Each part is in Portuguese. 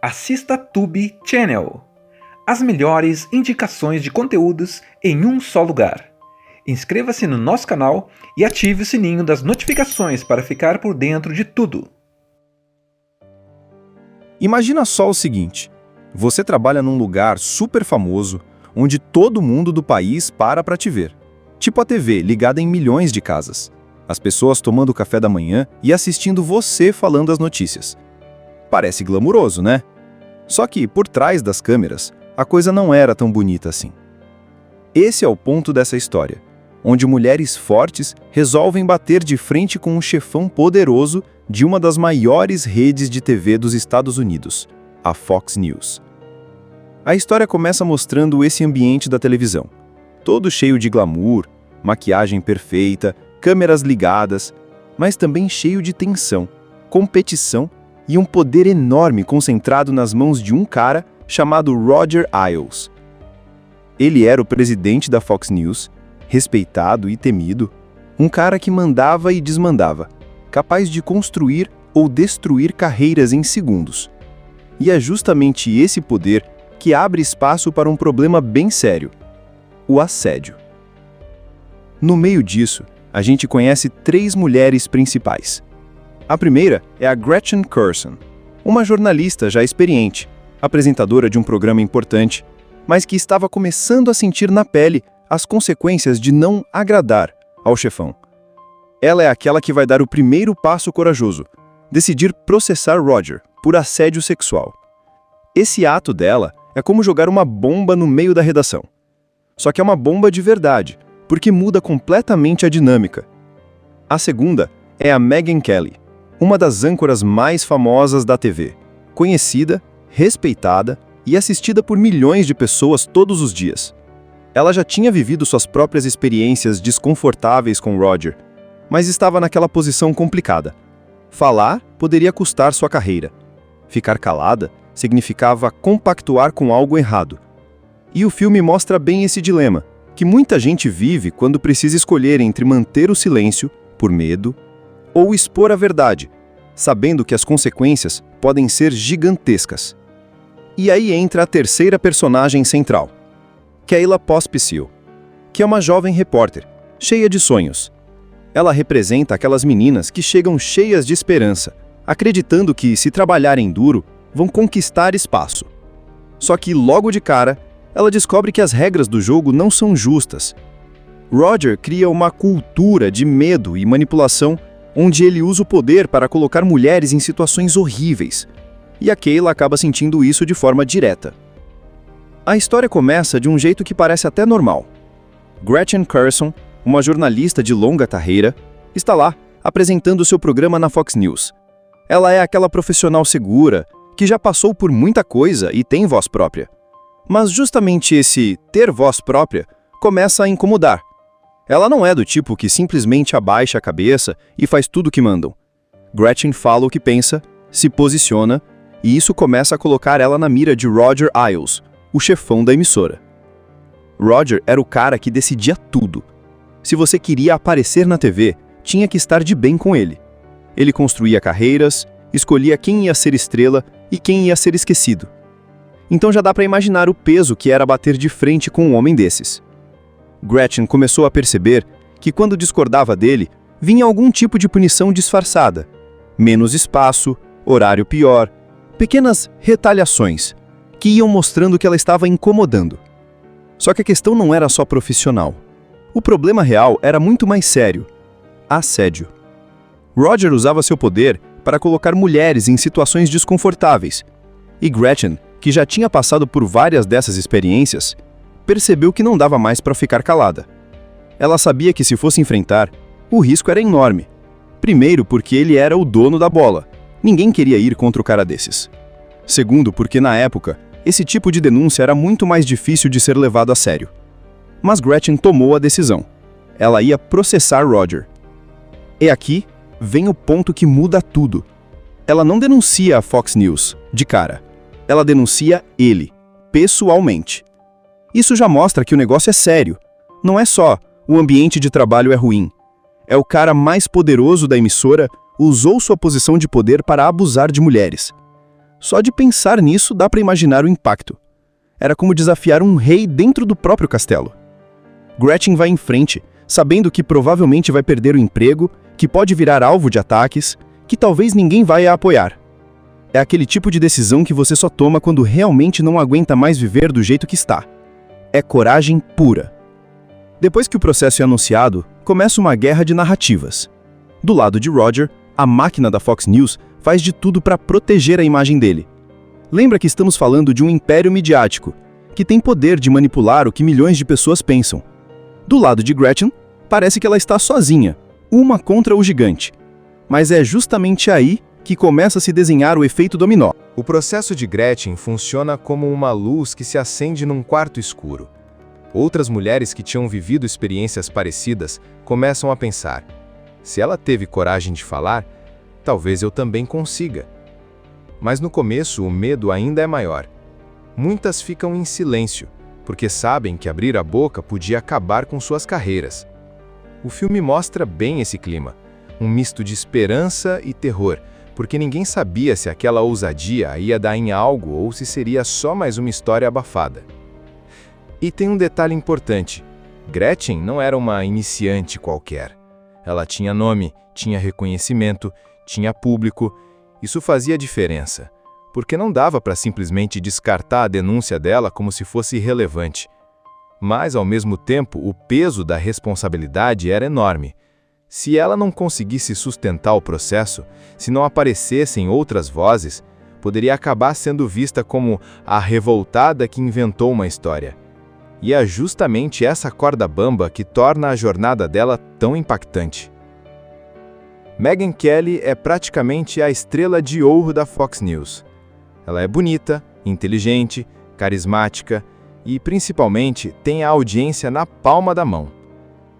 Assista Tube Channel. As melhores indicações de conteúdos em um só lugar. Inscreva-se no nosso canal e ative o sininho das notificações para ficar por dentro de tudo. Imagina só o seguinte: você trabalha num lugar super famoso, onde todo mundo do país para te ver. Tipo a TV, ligada em milhões de casas. As pessoas tomando café da manhã e assistindo você falando as notícias. Parece glamuroso, né? Só que, por trás das câmeras, a coisa não era tão bonita assim. Esse é o ponto dessa história, onde mulheres fortes resolvem bater de frente com um chefão poderoso de uma das maiores redes de TV dos Estados Unidos, a Fox News. A história começa mostrando esse ambiente da televisão, todo cheio de glamour, maquiagem perfeita, câmeras ligadas, mas também cheio de tensão, competição e um poder enorme concentrado nas mãos de um cara chamado Roger Ailes. Ele era o presidente da Fox News, respeitado e temido, um cara que mandava e desmandava, capaz de construir ou destruir carreiras em segundos. E é justamente esse poder que abre espaço para um problema bem sério: o assédio. No meio disso, a gente conhece 3 mulheres principais. A primeira é a Gretchen Carson, uma jornalista já experiente, apresentadora de um programa importante, mas que estava começando a sentir na pele as consequências de não agradar ao chefão. Ela é aquela que vai dar o primeiro passo corajoso, decidir processar Roger por assédio sexual. Esse ato dela é como jogar uma bomba no meio da redação. Só que é uma bomba de verdade, porque muda completamente a dinâmica. A segunda é a Megyn Kelly, uma das âncoras mais famosas da TV, conhecida, respeitada e assistida por milhões de pessoas todos os dias. Ela já tinha vivido suas próprias experiências desconfortáveis com Roger, mas estava naquela posição complicada. Falar poderia custar sua carreira. Ficar calada significava compactuar com algo errado. E o filme mostra bem esse dilema, que muita gente vive quando precisa escolher entre manter o silêncio, por medo, ou expor a verdade, sabendo que as consequências podem ser gigantescas. E aí entra a terceira personagem central, Kayla Pospisil, que é uma jovem repórter, cheia de sonhos. Ela representa aquelas meninas que chegam cheias de esperança, acreditando que, se trabalharem duro, vão conquistar espaço. Só que, logo de cara, ela descobre que as regras do jogo não são justas. Roger cria uma cultura de medo e manipulação onde ele usa o poder para colocar mulheres em situações horríveis. E a Kayla acaba sentindo isso de forma direta. A história começa de um jeito que parece até normal. Gretchen Carson, uma jornalista de longa carreira, está lá, apresentando seu programa na Fox News. Ela é aquela profissional segura, que já passou por muita coisa e tem voz própria. Mas justamente esse ter voz própria começa a incomodar. Ela não é do tipo que simplesmente abaixa a cabeça e faz tudo o que mandam. Gretchen fala o que pensa, se posiciona, e isso começa a colocar ela na mira de Roger Ailes, o chefão da emissora. Roger era o cara que decidia tudo. Se você queria aparecer na TV, tinha que estar de bem com ele. Ele construía carreiras, escolhia quem ia ser estrela e quem ia ser esquecido. Então já dá para imaginar o peso que era bater de frente com um homem desses. Gretchen começou a perceber que quando discordava dele, vinha algum tipo de punição disfarçada. Menos espaço, horário pior, pequenas retaliações, que iam mostrando que ela estava incomodando. Só que a questão não era só profissional. O problema real era muito mais sério: assédio. Roger usava seu poder para colocar mulheres em situações desconfortáveis. E Gretchen, que já tinha passado por várias dessas experiências, percebeu que não dava mais para ficar calada. Ela sabia que, se fosse enfrentar, o risco era enorme. Primeiro, porque ele era o dono da bola. Ninguém queria ir contra o cara desses. Segundo, porque na época, esse tipo de denúncia era muito mais difícil de ser levado a sério. Mas Gretchen tomou a decisão. Ela ia processar Roger. E aqui vem o ponto que muda tudo. Ela não denuncia a Fox News, de cara. Ela denuncia ele, pessoalmente. Isso já mostra que o negócio é sério. Não é só o ambiente de trabalho é ruim. É o cara mais poderoso da emissora usou sua posição de poder para abusar de mulheres. Só de pensar nisso dá para imaginar o impacto. Era como desafiar um rei dentro do próprio castelo. Gretchen vai em frente, sabendo que provavelmente vai perder o emprego, que pode virar alvo de ataques, que talvez ninguém vai a apoiar. É aquele tipo de decisão que você só toma quando realmente não aguenta mais viver do jeito que está. É coragem pura. Depois que o processo é anunciado, começa uma guerra de narrativas. Do lado de Roger, a máquina da Fox News faz de tudo para proteger a imagem dele. Lembra que estamos falando de um império midiático, que tem poder de manipular o que milhões de pessoas pensam. Do lado de Gretchen, parece que ela está sozinha, uma contra o gigante. Mas é justamente aí que começa a se desenhar o efeito dominó. O processo de Gretchen funciona como uma luz que se acende num quarto escuro. Outras mulheres que tinham vivido experiências parecidas começam a pensar: se ela teve coragem de falar, talvez eu também consiga. Mas no começo o medo ainda é maior. Muitas ficam em silêncio, porque sabem que abrir a boca podia acabar com suas carreiras. O filme mostra bem esse clima, um misto de esperança e terror, porque ninguém sabia se aquela ousadia ia dar em algo ou se seria só mais uma história abafada. E tem um detalhe importante: Gretchen não era uma iniciante qualquer. Ela tinha nome, tinha reconhecimento, tinha público. Isso fazia diferença, porque não dava para simplesmente descartar a denúncia dela como se fosse irrelevante. Mas, ao mesmo tempo, o peso da responsabilidade era enorme. Se ela não conseguisse sustentar o processo, se não aparecessem outras vozes, poderia acabar sendo vista como a revoltada que inventou uma história. E é justamente essa corda bamba que torna a jornada dela tão impactante. Megyn Kelly é praticamente a estrela de ouro da Fox News. Ela é bonita, inteligente, carismática e, principalmente, tem a audiência na palma da mão.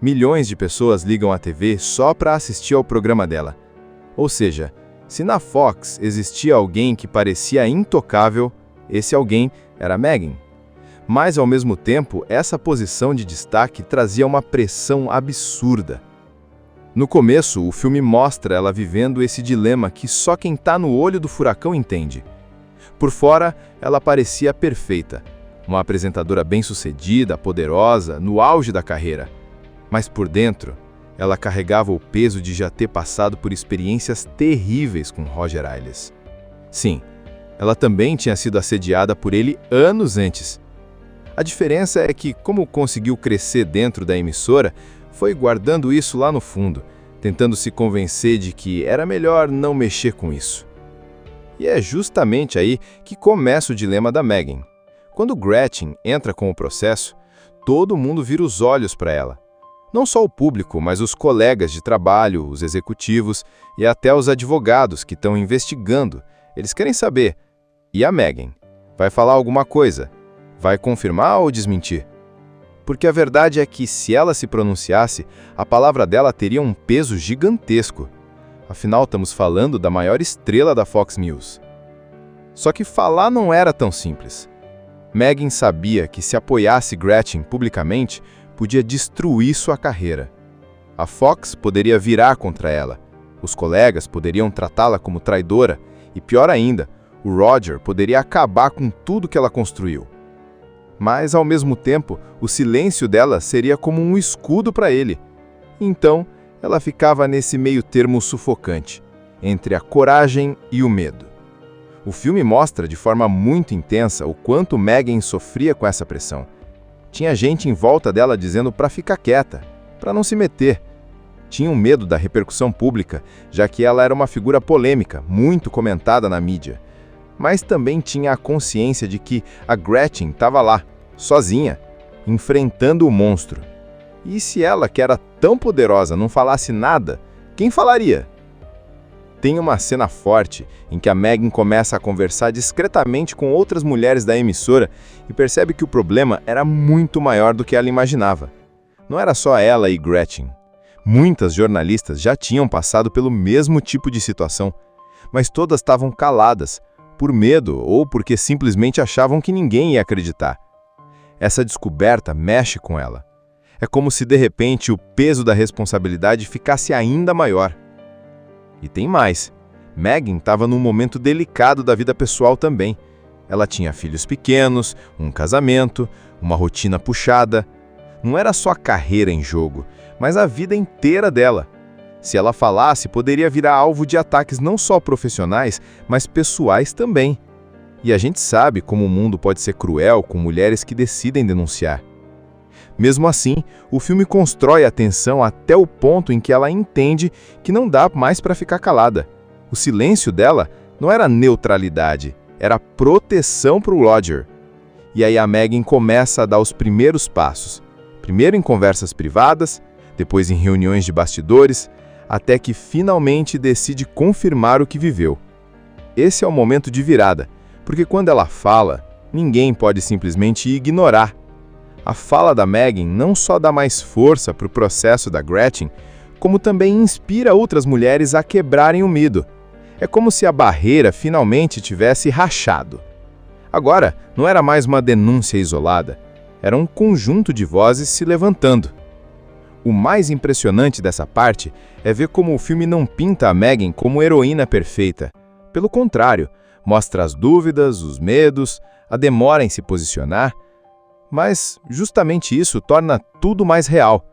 Milhões de pessoas ligam à TV só para assistir ao programa dela. Ou seja, se na Fox existia alguém que parecia intocável, esse alguém era Megyn. Mas, ao mesmo tempo, essa posição de destaque trazia uma pressão absurda. No começo, o filme mostra ela vivendo esse dilema que só quem está no olho do furacão entende. Por fora, ela parecia perfeita, uma apresentadora bem-sucedida, poderosa, no auge da carreira. Mas por dentro, ela carregava o peso de já ter passado por experiências terríveis com Roger Ailes. Sim, ela também tinha sido assediada por ele anos antes. A diferença é que, como conseguiu crescer dentro da emissora, foi guardando isso lá no fundo, tentando se convencer de que era melhor não mexer com isso. E é justamente aí que começa o dilema da Megyn. Quando Gretchen entra com o processo, todo mundo vira os olhos para ela. Não só o público, mas os colegas de trabalho, os executivos e até os advogados que estão investigando. Eles querem saber: e a Megyn? Vai falar alguma coisa? Vai confirmar ou desmentir? Porque a verdade é que, se ela se pronunciasse, a palavra dela teria um peso gigantesco. Afinal, estamos falando da maior estrela da Fox News. Só que falar não era tão simples. Megyn sabia que, se apoiasse Gretchen publicamente, podia destruir sua carreira. A Fox poderia virar contra ela, os colegas poderiam tratá-la como traidora e, pior ainda, o Roger poderia acabar com tudo que ela construiu. Mas, ao mesmo tempo, o silêncio dela seria como um escudo para ele. Então, ela ficava nesse meio termo sufocante, entre a coragem e o medo. O filme mostra de forma muito intensa o quanto Megyn sofria com essa pressão. Tinha gente em volta dela dizendo para ficar quieta, para não se meter. Tinham medo da repercussão pública, já que ela era uma figura polêmica, muito comentada na mídia. Mas também tinha a consciência de que a Gretchen estava lá, sozinha, enfrentando o monstro. E se ela, que era tão poderosa, não falasse nada, quem falaria? Tem uma cena forte em que a Megyn começa a conversar discretamente com outras mulheres da emissora e percebe que o problema era muito maior do que ela imaginava. Não era só ela e Gretchen. Muitas jornalistas já tinham passado pelo mesmo tipo de situação, mas todas estavam caladas, por medo ou porque simplesmente achavam que ninguém ia acreditar. Essa descoberta mexe com ela. É como se, de repente, o peso da responsabilidade ficasse ainda maior. E tem mais. Megan estava num momento delicado da vida pessoal também. Ela tinha filhos pequenos, um casamento, uma rotina puxada. Não era só a carreira em jogo, mas a vida inteira dela. Se ela falasse, poderia virar alvo de ataques não só profissionais, mas pessoais também. E a gente sabe como o mundo pode ser cruel com mulheres que decidem denunciar. Mesmo assim, o filme constrói a tensão até o ponto em que ela entende que não dá mais para ficar calada. O silêncio dela não era neutralidade, era proteção para o Roger. E aí a Megan começa a dar os primeiros passos. Primeiro em conversas privadas, depois em reuniões de bastidores, até que finalmente decide confirmar o que viveu. Esse é o momento de virada, porque quando ela fala, ninguém pode simplesmente ignorar. A fala da Megan não só dá mais força para o processo da Gretchen, como também inspira outras mulheres a quebrarem o medo. É como se a barreira finalmente tivesse rachado. Agora, não era mais uma denúncia isolada, era um conjunto de vozes se levantando. O mais impressionante dessa parte é ver como o filme não pinta a Megan como heroína perfeita. Pelo contrário, mostra as dúvidas, os medos, a demora em se posicionar, mas justamente isso torna tudo mais real.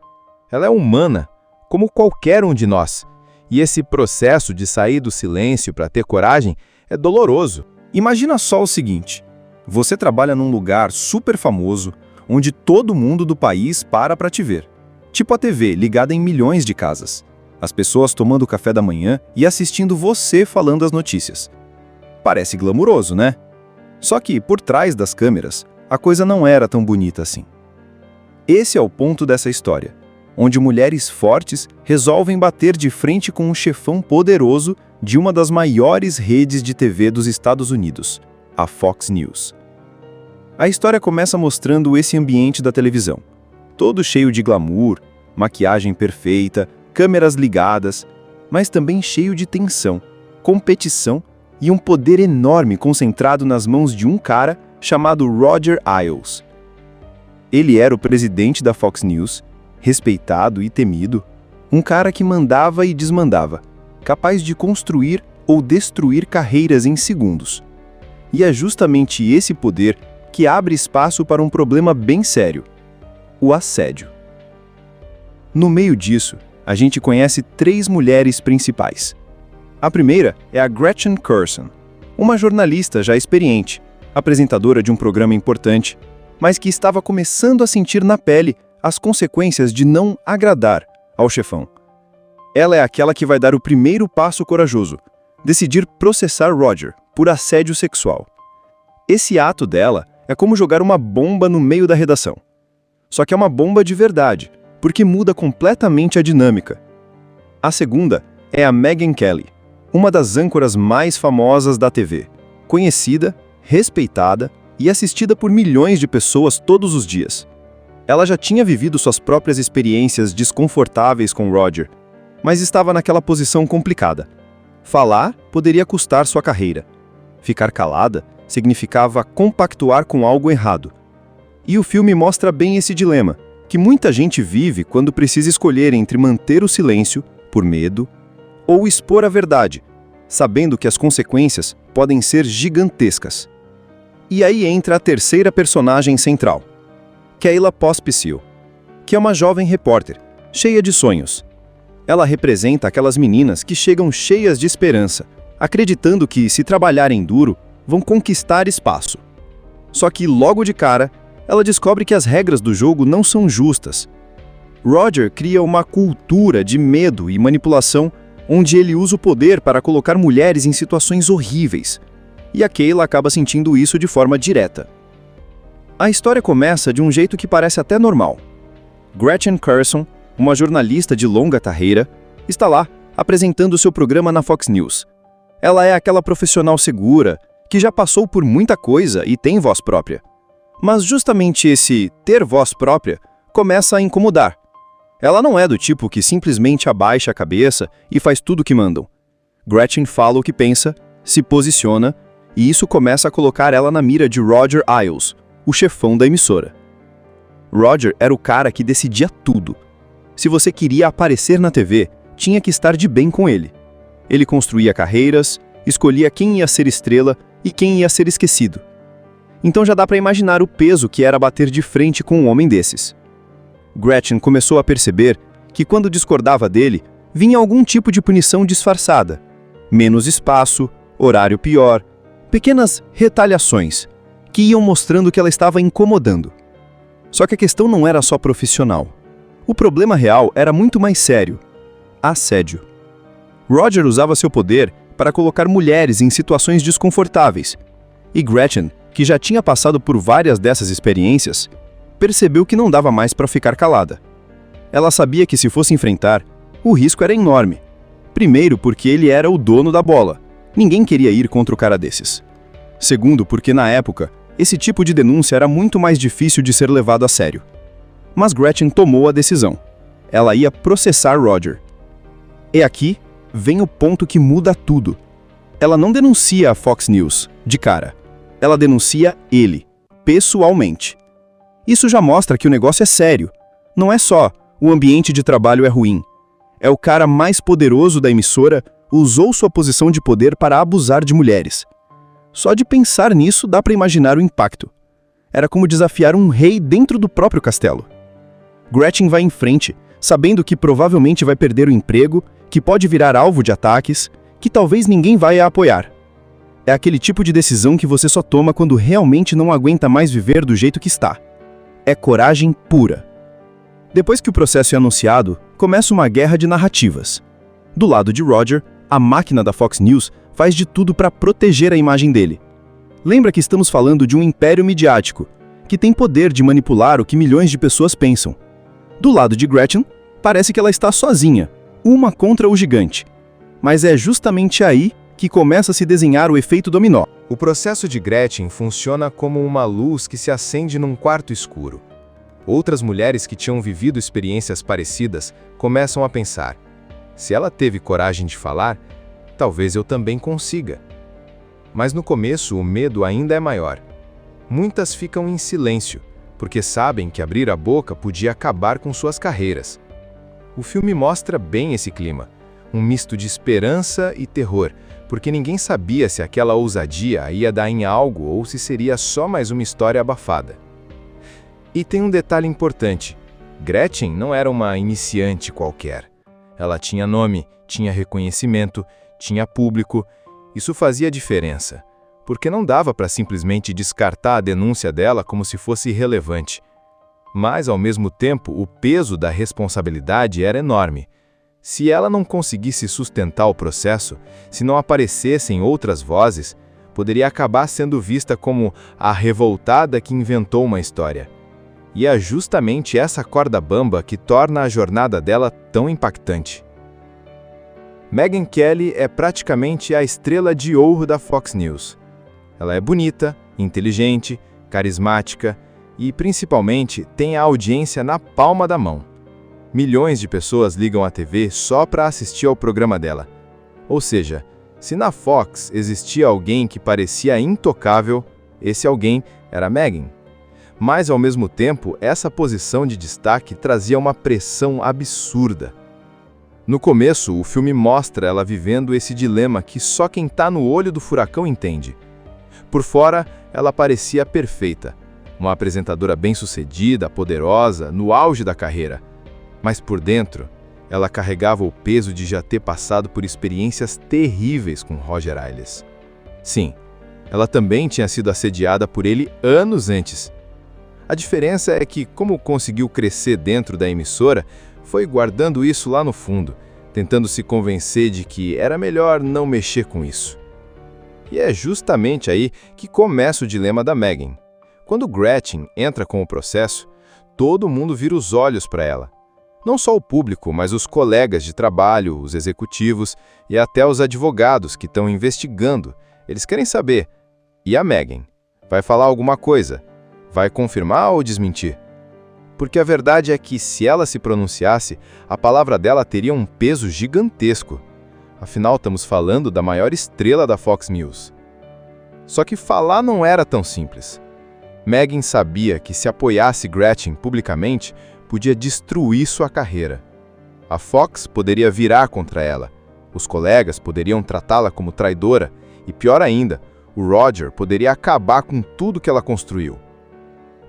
Ela é humana, como qualquer um de nós, e esse processo de sair do silêncio para ter coragem é doloroso. Imagina só o seguinte: você trabalha num lugar super famoso, onde todo mundo do país para te ver. Tipo a TV, ligada em milhões de casas. As pessoas tomando café da manhã e assistindo você falando as notícias. Parece glamuroso, né? Só que, por trás das câmeras, a coisa não era tão bonita assim. Esse é o ponto dessa história, onde mulheres fortes resolvem bater de frente com um chefão poderoso de uma das maiores redes de TV dos Estados Unidos, a Fox News. A história começa mostrando esse ambiente da televisão, todo cheio de glamour, maquiagem perfeita, câmeras ligadas, mas também cheio de tensão, competição e um poder enorme concentrado nas mãos de um cara chamado Roger Ailes. Ele era o presidente da Fox News, respeitado e temido, um cara que mandava e desmandava, capaz de construir ou destruir carreiras em segundos. E é justamente esse poder que abre espaço para um problema bem sério: o assédio. No meio disso, a gente conhece 3 mulheres principais. A primeira é a Gretchen Carson, uma jornalista já experiente, apresentadora de um programa importante, mas que estava começando a sentir na pele as consequências de não agradar ao chefão. Ela é aquela que vai dar o primeiro passo corajoso, decidir processar Roger por assédio sexual. Esse ato dela é como jogar uma bomba no meio da redação. Só que é uma bomba de verdade, porque muda completamente a dinâmica. A segunda é a Megyn Kelly, uma das âncoras mais famosas da TV, conhecida, respeitada e assistida por milhões de pessoas todos os dias. Ela já tinha vivido suas próprias experiências desconfortáveis com Roger, mas estava naquela posição complicada. Falar poderia custar sua carreira. Ficar calada significava compactuar com algo errado. E o filme mostra bem esse dilema, que muita gente vive quando precisa escolher entre manter o silêncio, por medo, ou expor a verdade, sabendo que as consequências podem ser gigantescas. E aí entra a terceira personagem central, Kayla Pospisil, que é uma jovem repórter, cheia de sonhos. Ela representa aquelas meninas que chegam cheias de esperança, acreditando que, se trabalharem duro, vão conquistar espaço. Só que, logo de cara, ela descobre que as regras do jogo não são justas. Roger cria uma cultura de medo e manipulação, onde ele usa o poder para colocar mulheres em situações horríveis. E a Kayla acaba sentindo isso de forma direta. A história começa de um jeito que parece até normal. Gretchen Carson, uma jornalista de longa carreira, está lá, apresentando seu programa na Fox News. Ela é aquela profissional segura, que já passou por muita coisa e tem voz própria. Mas justamente esse ter voz própria começa a incomodar. Ela não é do tipo que simplesmente abaixa a cabeça e faz tudo o que mandam. Gretchen fala o que pensa, se posiciona, e isso começa a colocar ela na mira de Roger Ailes, o chefão da emissora. Roger era o cara que decidia tudo. Se você queria aparecer na TV, tinha que estar de bem com ele. Ele construía carreiras, escolhia quem ia ser estrela e quem ia ser esquecido. Então já dá para imaginar o peso que era bater de frente com um homem desses. Gretchen começou a perceber que quando discordava dele, vinha algum tipo de punição disfarçada. Menos espaço, horário pior, pequenas retaliações que iam mostrando que ela estava incomodando. Só que a questão não era só profissional. O problema real era muito mais sério: assédio. Roger usava seu poder para colocar mulheres em situações desconfortáveis, e Gretchen, que já tinha passado por várias dessas experiências, percebeu que não dava mais para ficar calada. Ela sabia que se fosse enfrentar, o risco era enorme. Primeiro, porque ele era o dono da bola. Ninguém queria ir contra o cara desses. Segundo, porque na época, esse tipo de denúncia era muito mais difícil de ser levado a sério. Mas Gretchen tomou a decisão. Ela ia processar Roger. E aqui vem o ponto que muda tudo. Ela não denuncia a Fox News, de cara. Ela denuncia ele, pessoalmente. Isso já mostra que o negócio é sério. Não é só o ambiente de trabalho é ruim. É o cara mais poderoso da emissora usou sua posição de poder para abusar de mulheres. Só de pensar nisso dá para imaginar o impacto. Era como desafiar um rei dentro do próprio castelo. Gretchen vai em frente, sabendo que provavelmente vai perder o emprego, que pode virar alvo de ataques, que talvez ninguém vai a apoiar. É aquele tipo de decisão que você só toma quando realmente não aguenta mais viver do jeito que está. É coragem pura. Depois que o processo é anunciado, começa uma guerra de narrativas. Do lado de Roger, a máquina da Fox News faz de tudo para proteger a imagem dele. Lembra que estamos falando de um império midiático, que tem poder de manipular o que milhões de pessoas pensam. Do lado de Gretchen, parece que ela está sozinha, uma contra o gigante. Mas é justamente aí que começa a se desenhar o efeito dominó. O processo de Gretchen funciona como uma luz que se acende num quarto escuro. Outras mulheres que tinham vivido experiências parecidas começam a pensar: se ela teve coragem de falar, talvez eu também consiga. Mas no começo o medo ainda é maior. Muitas ficam em silêncio, porque sabem que abrir a boca podia acabar com suas carreiras. O filme mostra bem esse clima, um misto de esperança e terror, porque ninguém sabia se aquela ousadia ia dar em algo ou se seria só mais uma história abafada. E tem um detalhe importante: Gretchen não era uma iniciante qualquer. Ela tinha nome, tinha reconhecimento, tinha público. Isso fazia diferença, porque não dava para simplesmente descartar a denúncia dela como se fosse irrelevante. Mas, ao mesmo tempo, o peso da responsabilidade era enorme. Se ela não conseguisse sustentar o processo, se não aparecessem outras vozes, poderia acabar sendo vista como a revoltada que inventou uma história. E é justamente essa corda bamba que torna a jornada dela tão impactante. Megyn Kelly é praticamente a estrela de ouro da Fox News. Ela é bonita, inteligente, carismática e, principalmente, tem a audiência na palma da mão. Milhões de pessoas ligam à TV só para assistir ao programa dela. Ou seja, se na Fox existia alguém que parecia intocável, esse alguém era Megyn. Mas, ao mesmo tempo, essa posição de destaque trazia uma pressão absurda. No começo, o filme mostra ela vivendo esse dilema que só quem está no olho do furacão entende. Por fora, ela parecia perfeita, uma apresentadora bem-sucedida, poderosa, no auge da carreira. Mas por dentro, ela carregava o peso de já ter passado por experiências terríveis com Roger Ailes. Sim, ela também tinha sido assediada por ele anos antes. A diferença é que, como conseguiu crescer dentro da emissora, foi guardando isso lá no fundo, tentando se convencer de que era melhor não mexer com isso. E é justamente aí que começa o dilema da Megyn. Quando Gretchen entra com o processo, todo mundo vira os olhos para ela. Não só o público, mas os colegas de trabalho, os executivos e até os advogados que estão investigando. Eles querem saber: e a Megyn? Vai falar alguma coisa? Vai confirmar ou desmentir? Porque a verdade é que, se ela se pronunciasse, a palavra dela teria um peso gigantesco. Afinal, estamos falando da maior estrela da Fox News. Só que falar não era tão simples. Megyn sabia que, se apoiasse Gretchen publicamente, podia destruir sua carreira. A Fox poderia virar contra ela. Os colegas poderiam tratá-la como traidora e, pior ainda, o Roger poderia acabar com tudo que ela construiu.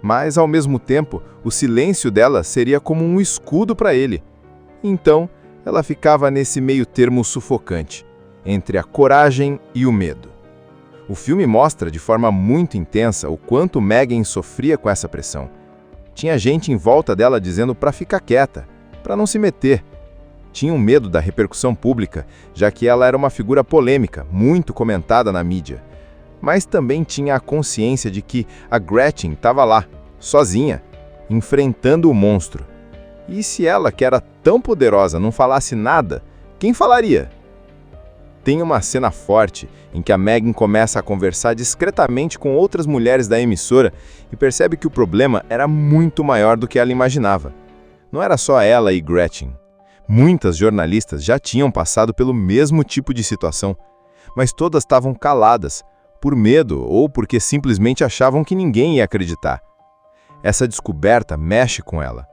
Mas, ao mesmo tempo, o silêncio dela seria como um escudo para ele. Então, ela ficava nesse meio termo sufocante, entre a coragem e o medo. O filme mostra de forma muito intensa o quanto Megan sofria com essa pressão. Tinha gente em volta dela dizendo para ficar quieta, para não se meter. Tinham medo da repercussão pública, já que ela era uma figura polêmica, muito comentada na mídia. Mas também tinha a consciência de que a Gretchen estava lá, sozinha, enfrentando o monstro. E se ela, que era tão poderosa, não falasse nada, quem falaria? Tem uma cena forte em que a Megan começa a conversar discretamente com outras mulheres da emissora e percebe que o problema era muito maior do que ela imaginava. Não era só ela e Gretchen. Muitas jornalistas já tinham passado pelo mesmo tipo de situação, mas todas estavam caladas, por medo ou porque simplesmente achavam que ninguém ia acreditar. Essa descoberta mexe com ela.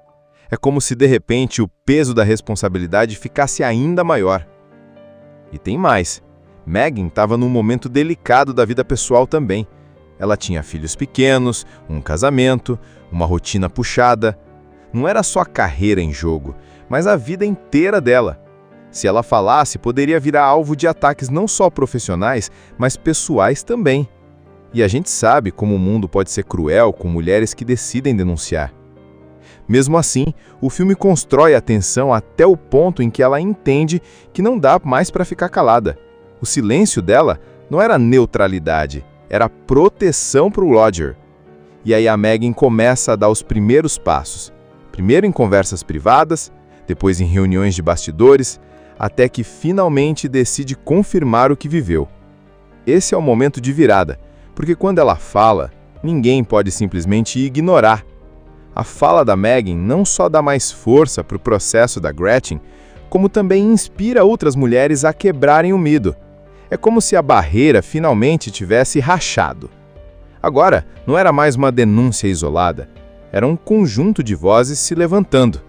É como se de repente o peso da responsabilidade ficasse ainda maior. E tem mais. Megan estava num momento delicado da vida pessoal também. Ela tinha filhos pequenos, um casamento, uma rotina puxada. Não era só a carreira em jogo, mas a vida inteira dela. Se ela falasse, poderia virar alvo de ataques não só profissionais, mas pessoais também. E a gente sabe como o mundo pode ser cruel com mulheres que decidem denunciar. Mesmo assim, o filme constrói a tensão até o ponto em que ela entende que não dá mais para ficar calada. O silêncio dela não era neutralidade, era proteção para o Roger. E aí a Megan começa a dar os primeiros passos. Primeiro em conversas privadas, depois em reuniões de bastidores, até que finalmente decide confirmar o que viveu. Esse é o momento de virada, porque quando ela fala, ninguém pode simplesmente ignorar. A fala da Megan não só dá mais força para o processo da Gretchen, como também inspira outras mulheres a quebrarem o medo. É como se a barreira finalmente tivesse rachado. Agora, não era mais uma denúncia isolada, era um conjunto de vozes se levantando.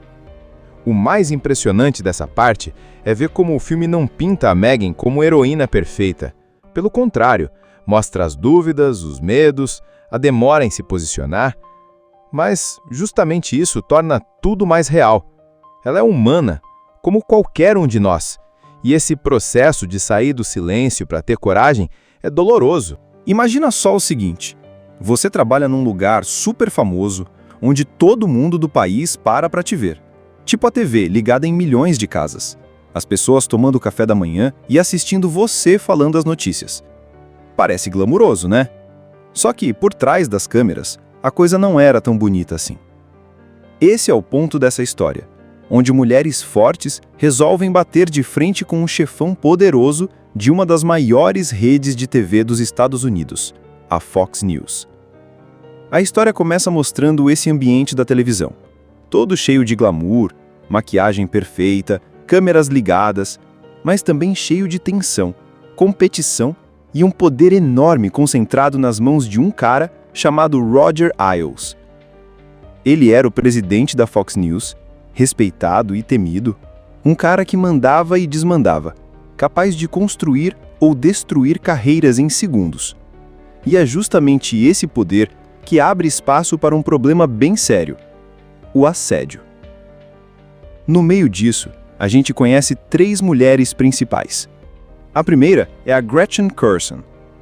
O mais impressionante dessa parte é ver como o filme não pinta a Megan como heroína perfeita. Pelo contrário, mostra as dúvidas, os medos, a demora em se posicionar, mas justamente isso torna tudo mais real. Ela é humana, como qualquer um de nós, e esse processo de sair do silêncio para ter coragem é doloroso. Imagina só o seguinte: você trabalha num lugar super famoso, onde todo mundo do país para te ver. Tipo a TV, ligada em milhões de casas. As pessoas tomando café da manhã e assistindo você falando as notícias. Parece glamuroso, né? Só que, por trás das câmeras, a coisa não era tão bonita assim. Esse é o ponto dessa história, onde mulheres fortes resolvem bater de frente com um chefão poderoso de uma das maiores redes de TV dos Estados Unidos, a Fox News. A história começa mostrando esse ambiente da televisão, todo cheio de glamour, maquiagem perfeita, câmeras ligadas, mas também cheio de tensão, competição e um poder enorme concentrado nas mãos de um cara chamado Roger Ailes. Ele era o presidente da Fox News, respeitado e temido, um cara que mandava e desmandava, capaz de construir ou destruir carreiras em segundos. E é justamente esse poder que abre espaço para um problema bem sério: o assédio. No meio disso, a gente conhece 3 mulheres principais. A primeira é a Gretchen Carson,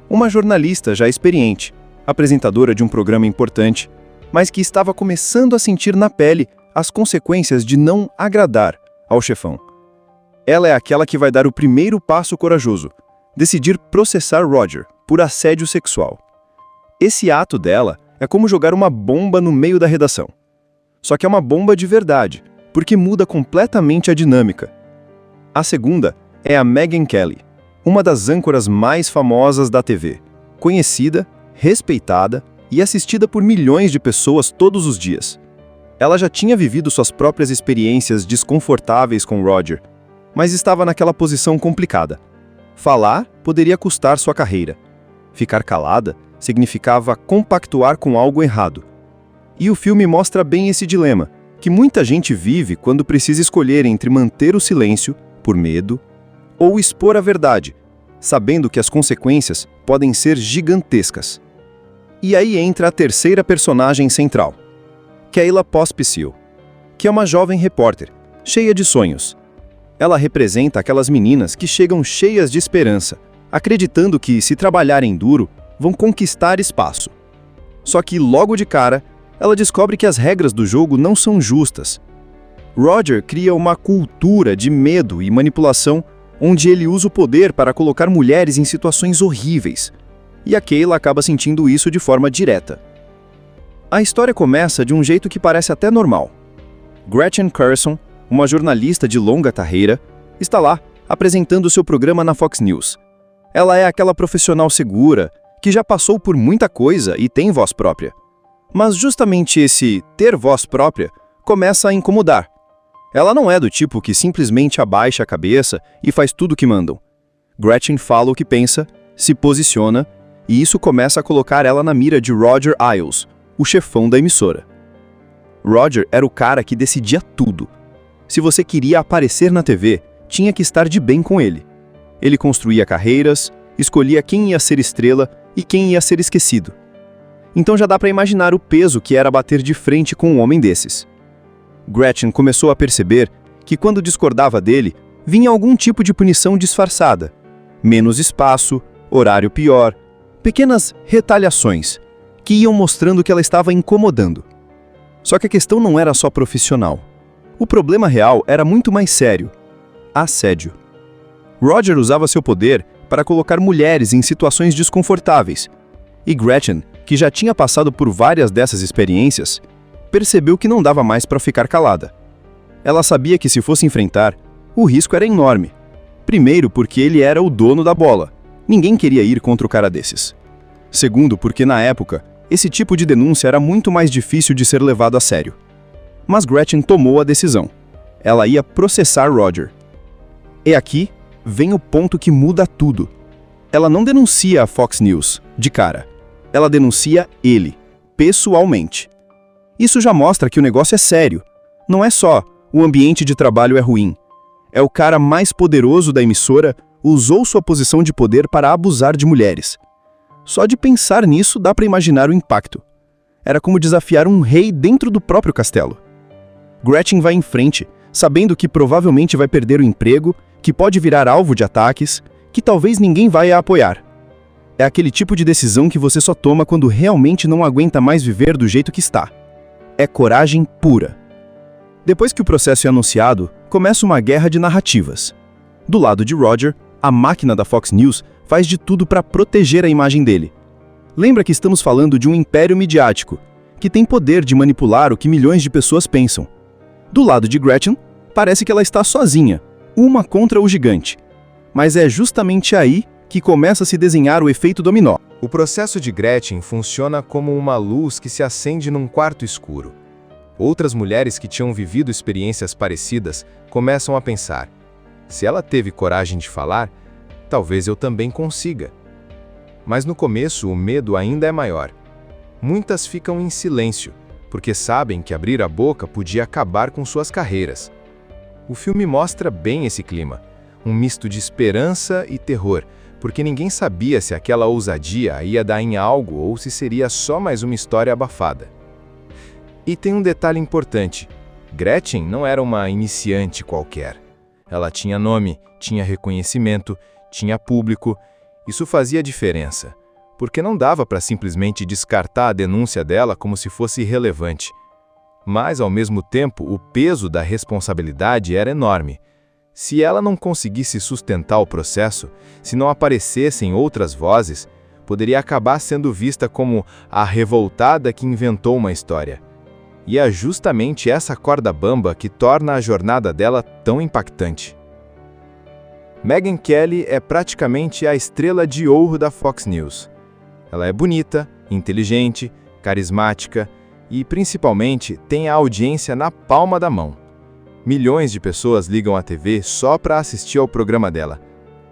uma jornalista já experiente, apresentadora de um programa importante, mas que estava começando a sentir na pele as consequências de não agradar ao chefão. Ela é aquela que vai dar o primeiro passo corajoso, decidir processar Roger por assédio sexual. Esse ato dela é como jogar uma bomba no meio da redação. Só que é uma bomba de verdade, porque muda completamente a dinâmica. A segunda é a Megyn Kelly, uma das âncoras mais famosas da TV, conhecida, respeitada e assistida por milhões de pessoas todos os dias. Ela já tinha vivido suas próprias experiências desconfortáveis com Roger, mas estava naquela posição complicada. Falar poderia custar sua carreira. Ficar calada significava compactuar com algo errado. E o filme mostra bem esse dilema, que muita gente vive quando precisa escolher entre manter o silêncio, por medo, ou expor a verdade, sabendo que as consequências podem ser gigantescas. E aí entra a terceira personagem central, Kayla Pospisil, que é uma jovem repórter, cheia de sonhos. Ela representa aquelas meninas que chegam cheias de esperança, acreditando que, se trabalharem duro, vão conquistar espaço. Só que, logo de cara, ela descobre que as regras do jogo não são justas. Roger cria uma cultura de medo e manipulação onde ele usa o poder para colocar mulheres em situações horríveis. E a Kayla acaba sentindo isso de forma direta. A história começa de um jeito que parece até normal. Gretchen Carson, uma jornalista de longa carreira, está lá apresentando seu programa na Fox News. Ela é aquela profissional segura, que já passou por muita coisa e tem voz própria. Mas justamente esse ter voz própria começa a incomodar. Ela não é do tipo que simplesmente abaixa a cabeça e faz tudo o que mandam. Gretchen fala o que pensa, se posiciona, e isso começa a colocar ela na mira de Roger Ailes, o chefão da emissora. Roger era o cara que decidia tudo. Se você queria aparecer na TV, tinha que estar de bem com ele. Ele construía carreiras, escolhia quem ia ser estrela e quem ia ser esquecido. Então já dá para imaginar o peso que era bater de frente com um homem desses. Gretchen começou a perceber que quando discordava dele, vinha algum tipo de punição disfarçada. Menos espaço, horário pior, pequenas retaliações, que iam mostrando que ela estava incomodando. Só que a questão não era só profissional. O problema real era muito mais sério: assédio. Roger usava seu poder para colocar mulheres em situações desconfortáveis. E Gretchen, que já tinha passado por várias dessas experiências, percebeu que não dava mais para ficar calada. Ela sabia que, se fosse enfrentar, o risco era enorme. Primeiro, porque ele era o dono da bola. Ninguém queria ir contra o cara desses. Segundo, porque na época, esse tipo de denúncia era muito mais difícil de ser levado a sério. Mas Gretchen tomou a decisão. Ela ia processar Roger. E aqui vem o ponto que muda tudo. Ela não denuncia a Fox News, de cara. Ela denuncia ele, pessoalmente. Isso já mostra que o negócio é sério. Não é só o ambiente de trabalho é ruim. É o cara mais poderoso da emissora usou sua posição de poder para abusar de mulheres. Só de pensar nisso dá para imaginar o impacto. Era como desafiar um rei dentro do próprio castelo. Gretchen vai em frente, sabendo que provavelmente vai perder o emprego, que pode virar alvo de ataques, que talvez ninguém vai a apoiar. É aquele tipo de decisão que você só toma quando realmente não aguenta mais viver do jeito que está. É coragem pura. Depois que o processo é anunciado, começa uma guerra de narrativas. Do lado de Roger, a máquina da Fox News faz de tudo para proteger a imagem dele. Lembra que estamos falando de um império midiático, que tem poder de manipular o que milhões de pessoas pensam. Do lado de Gretchen, parece que ela está sozinha, uma contra o gigante. Mas é justamente aí que começa a se desenhar o efeito dominó. O processo de Gretchen funciona como uma luz que se acende num quarto escuro. Outras mulheres que tinham vivido experiências parecidas começam a pensar: se ela teve coragem de falar, talvez eu também consiga. Mas no começo o medo ainda é maior. Muitas ficam em silêncio, porque sabem que abrir a boca podia acabar com suas carreiras. O filme mostra bem esse clima, um misto de esperança e terror, porque ninguém sabia se aquela ousadia ia dar em algo ou se seria só mais uma história abafada. E tem um detalhe importante: Gretchen não era uma iniciante qualquer. Ela tinha nome, tinha reconhecimento, tinha público. Isso fazia diferença, porque não dava para simplesmente descartar a denúncia dela como se fosse irrelevante. Mas, ao mesmo tempo, o peso da responsabilidade era enorme. Se ela não conseguisse sustentar o processo, se não aparecessem outras vozes, poderia acabar sendo vista como a revoltada que inventou uma história. E é justamente essa corda bamba que torna a jornada dela tão impactante. Megyn Kelly é praticamente a estrela de ouro da Fox News. Ela é bonita, inteligente, carismática e, principalmente, tem a audiência na palma da mão. Milhões de pessoas ligam à TV só para assistir ao programa dela.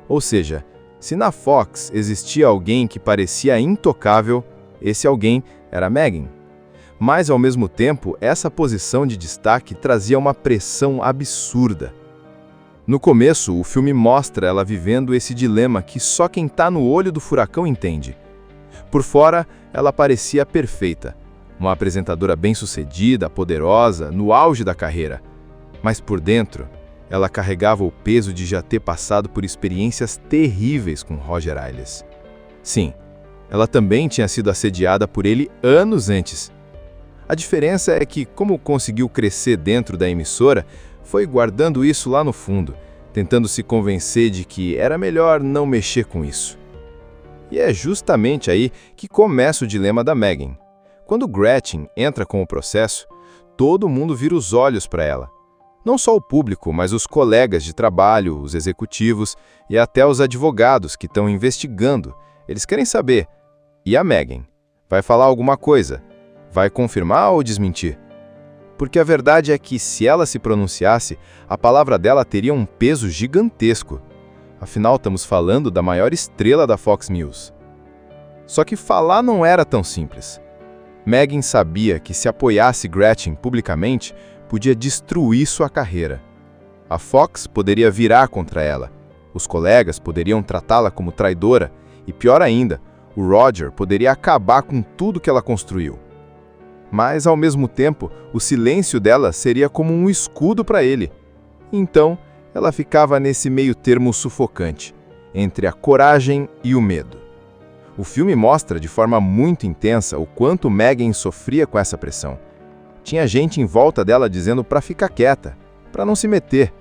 Ou seja, se na Fox existia alguém que parecia intocável, esse alguém era Megyn. Mas, ao mesmo tempo, essa posição de destaque trazia uma pressão absurda. No começo, o filme mostra ela vivendo esse dilema que só quem tá no olho do furacão entende. Por fora, ela parecia perfeita, uma apresentadora bem-sucedida, poderosa, no auge da carreira. Mas por dentro, ela carregava o peso de já ter passado por experiências terríveis com Roger Ailes. Sim, ela também tinha sido assediada por ele anos antes. A diferença é que, como conseguiu crescer dentro da emissora, foi guardando isso lá no fundo, tentando se convencer de que era melhor não mexer com isso. E é justamente aí que começa o dilema da Megan. Quando Gretchen entra com o processo, todo mundo vira os olhos para ela. Não só o público, mas os colegas de trabalho, os executivos e até os advogados que estão investigando. Eles querem saber, e a Megan? Vai falar alguma coisa? Vai confirmar ou desmentir? Porque a verdade é que, se ela se pronunciasse, a palavra dela teria um peso gigantesco. Afinal, estamos falando da maior estrela da Fox News. Só que falar não era tão simples. Megan sabia que se apoiasse Gretchen publicamente, podia destruir sua carreira. A Fox poderia virar contra ela, os colegas poderiam tratá-la como traidora e, pior ainda, o Roger poderia acabar com tudo que ela construiu. Mas, ao mesmo tempo, o silêncio dela seria como um escudo para ele. Então, ela ficava nesse meio termo sufocante, entre a coragem e o medo. O filme mostra de forma muito intensa o quanto Megan sofria com essa pressão. Tinha gente em volta dela dizendo para ficar quieta, para não se meter.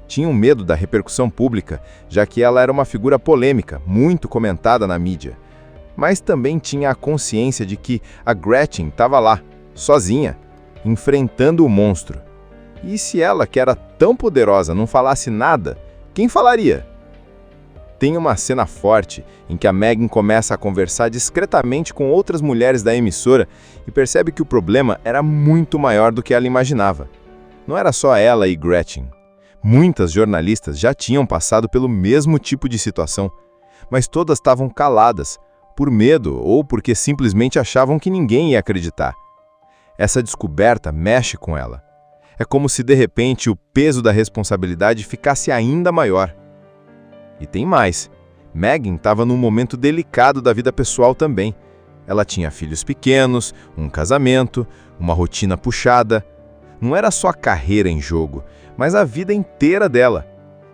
Tinham medo da repercussão pública, já que ela era uma figura polêmica, muito comentada na mídia. Mas também tinha a consciência de que a Gretchen estava lá, sozinha, enfrentando o monstro. E se ela, que era tão poderosa, não falasse nada, quem falaria? Tem uma cena forte em que a Megan começa a conversar discretamente com outras mulheres da emissora e percebe que o problema era muito maior do que ela imaginava. Não era só ela e Gretchen. Muitas jornalistas já tinham passado pelo mesmo tipo de situação, mas todas estavam caladas, por medo ou porque simplesmente achavam que ninguém ia acreditar. Essa descoberta mexe com ela. É como se de repente o peso da responsabilidade ficasse ainda maior. E tem mais. Megan estava num momento delicado da vida pessoal também. Ela tinha filhos pequenos, um casamento, uma rotina puxada. Não era só a carreira em jogo, mas a vida inteira dela.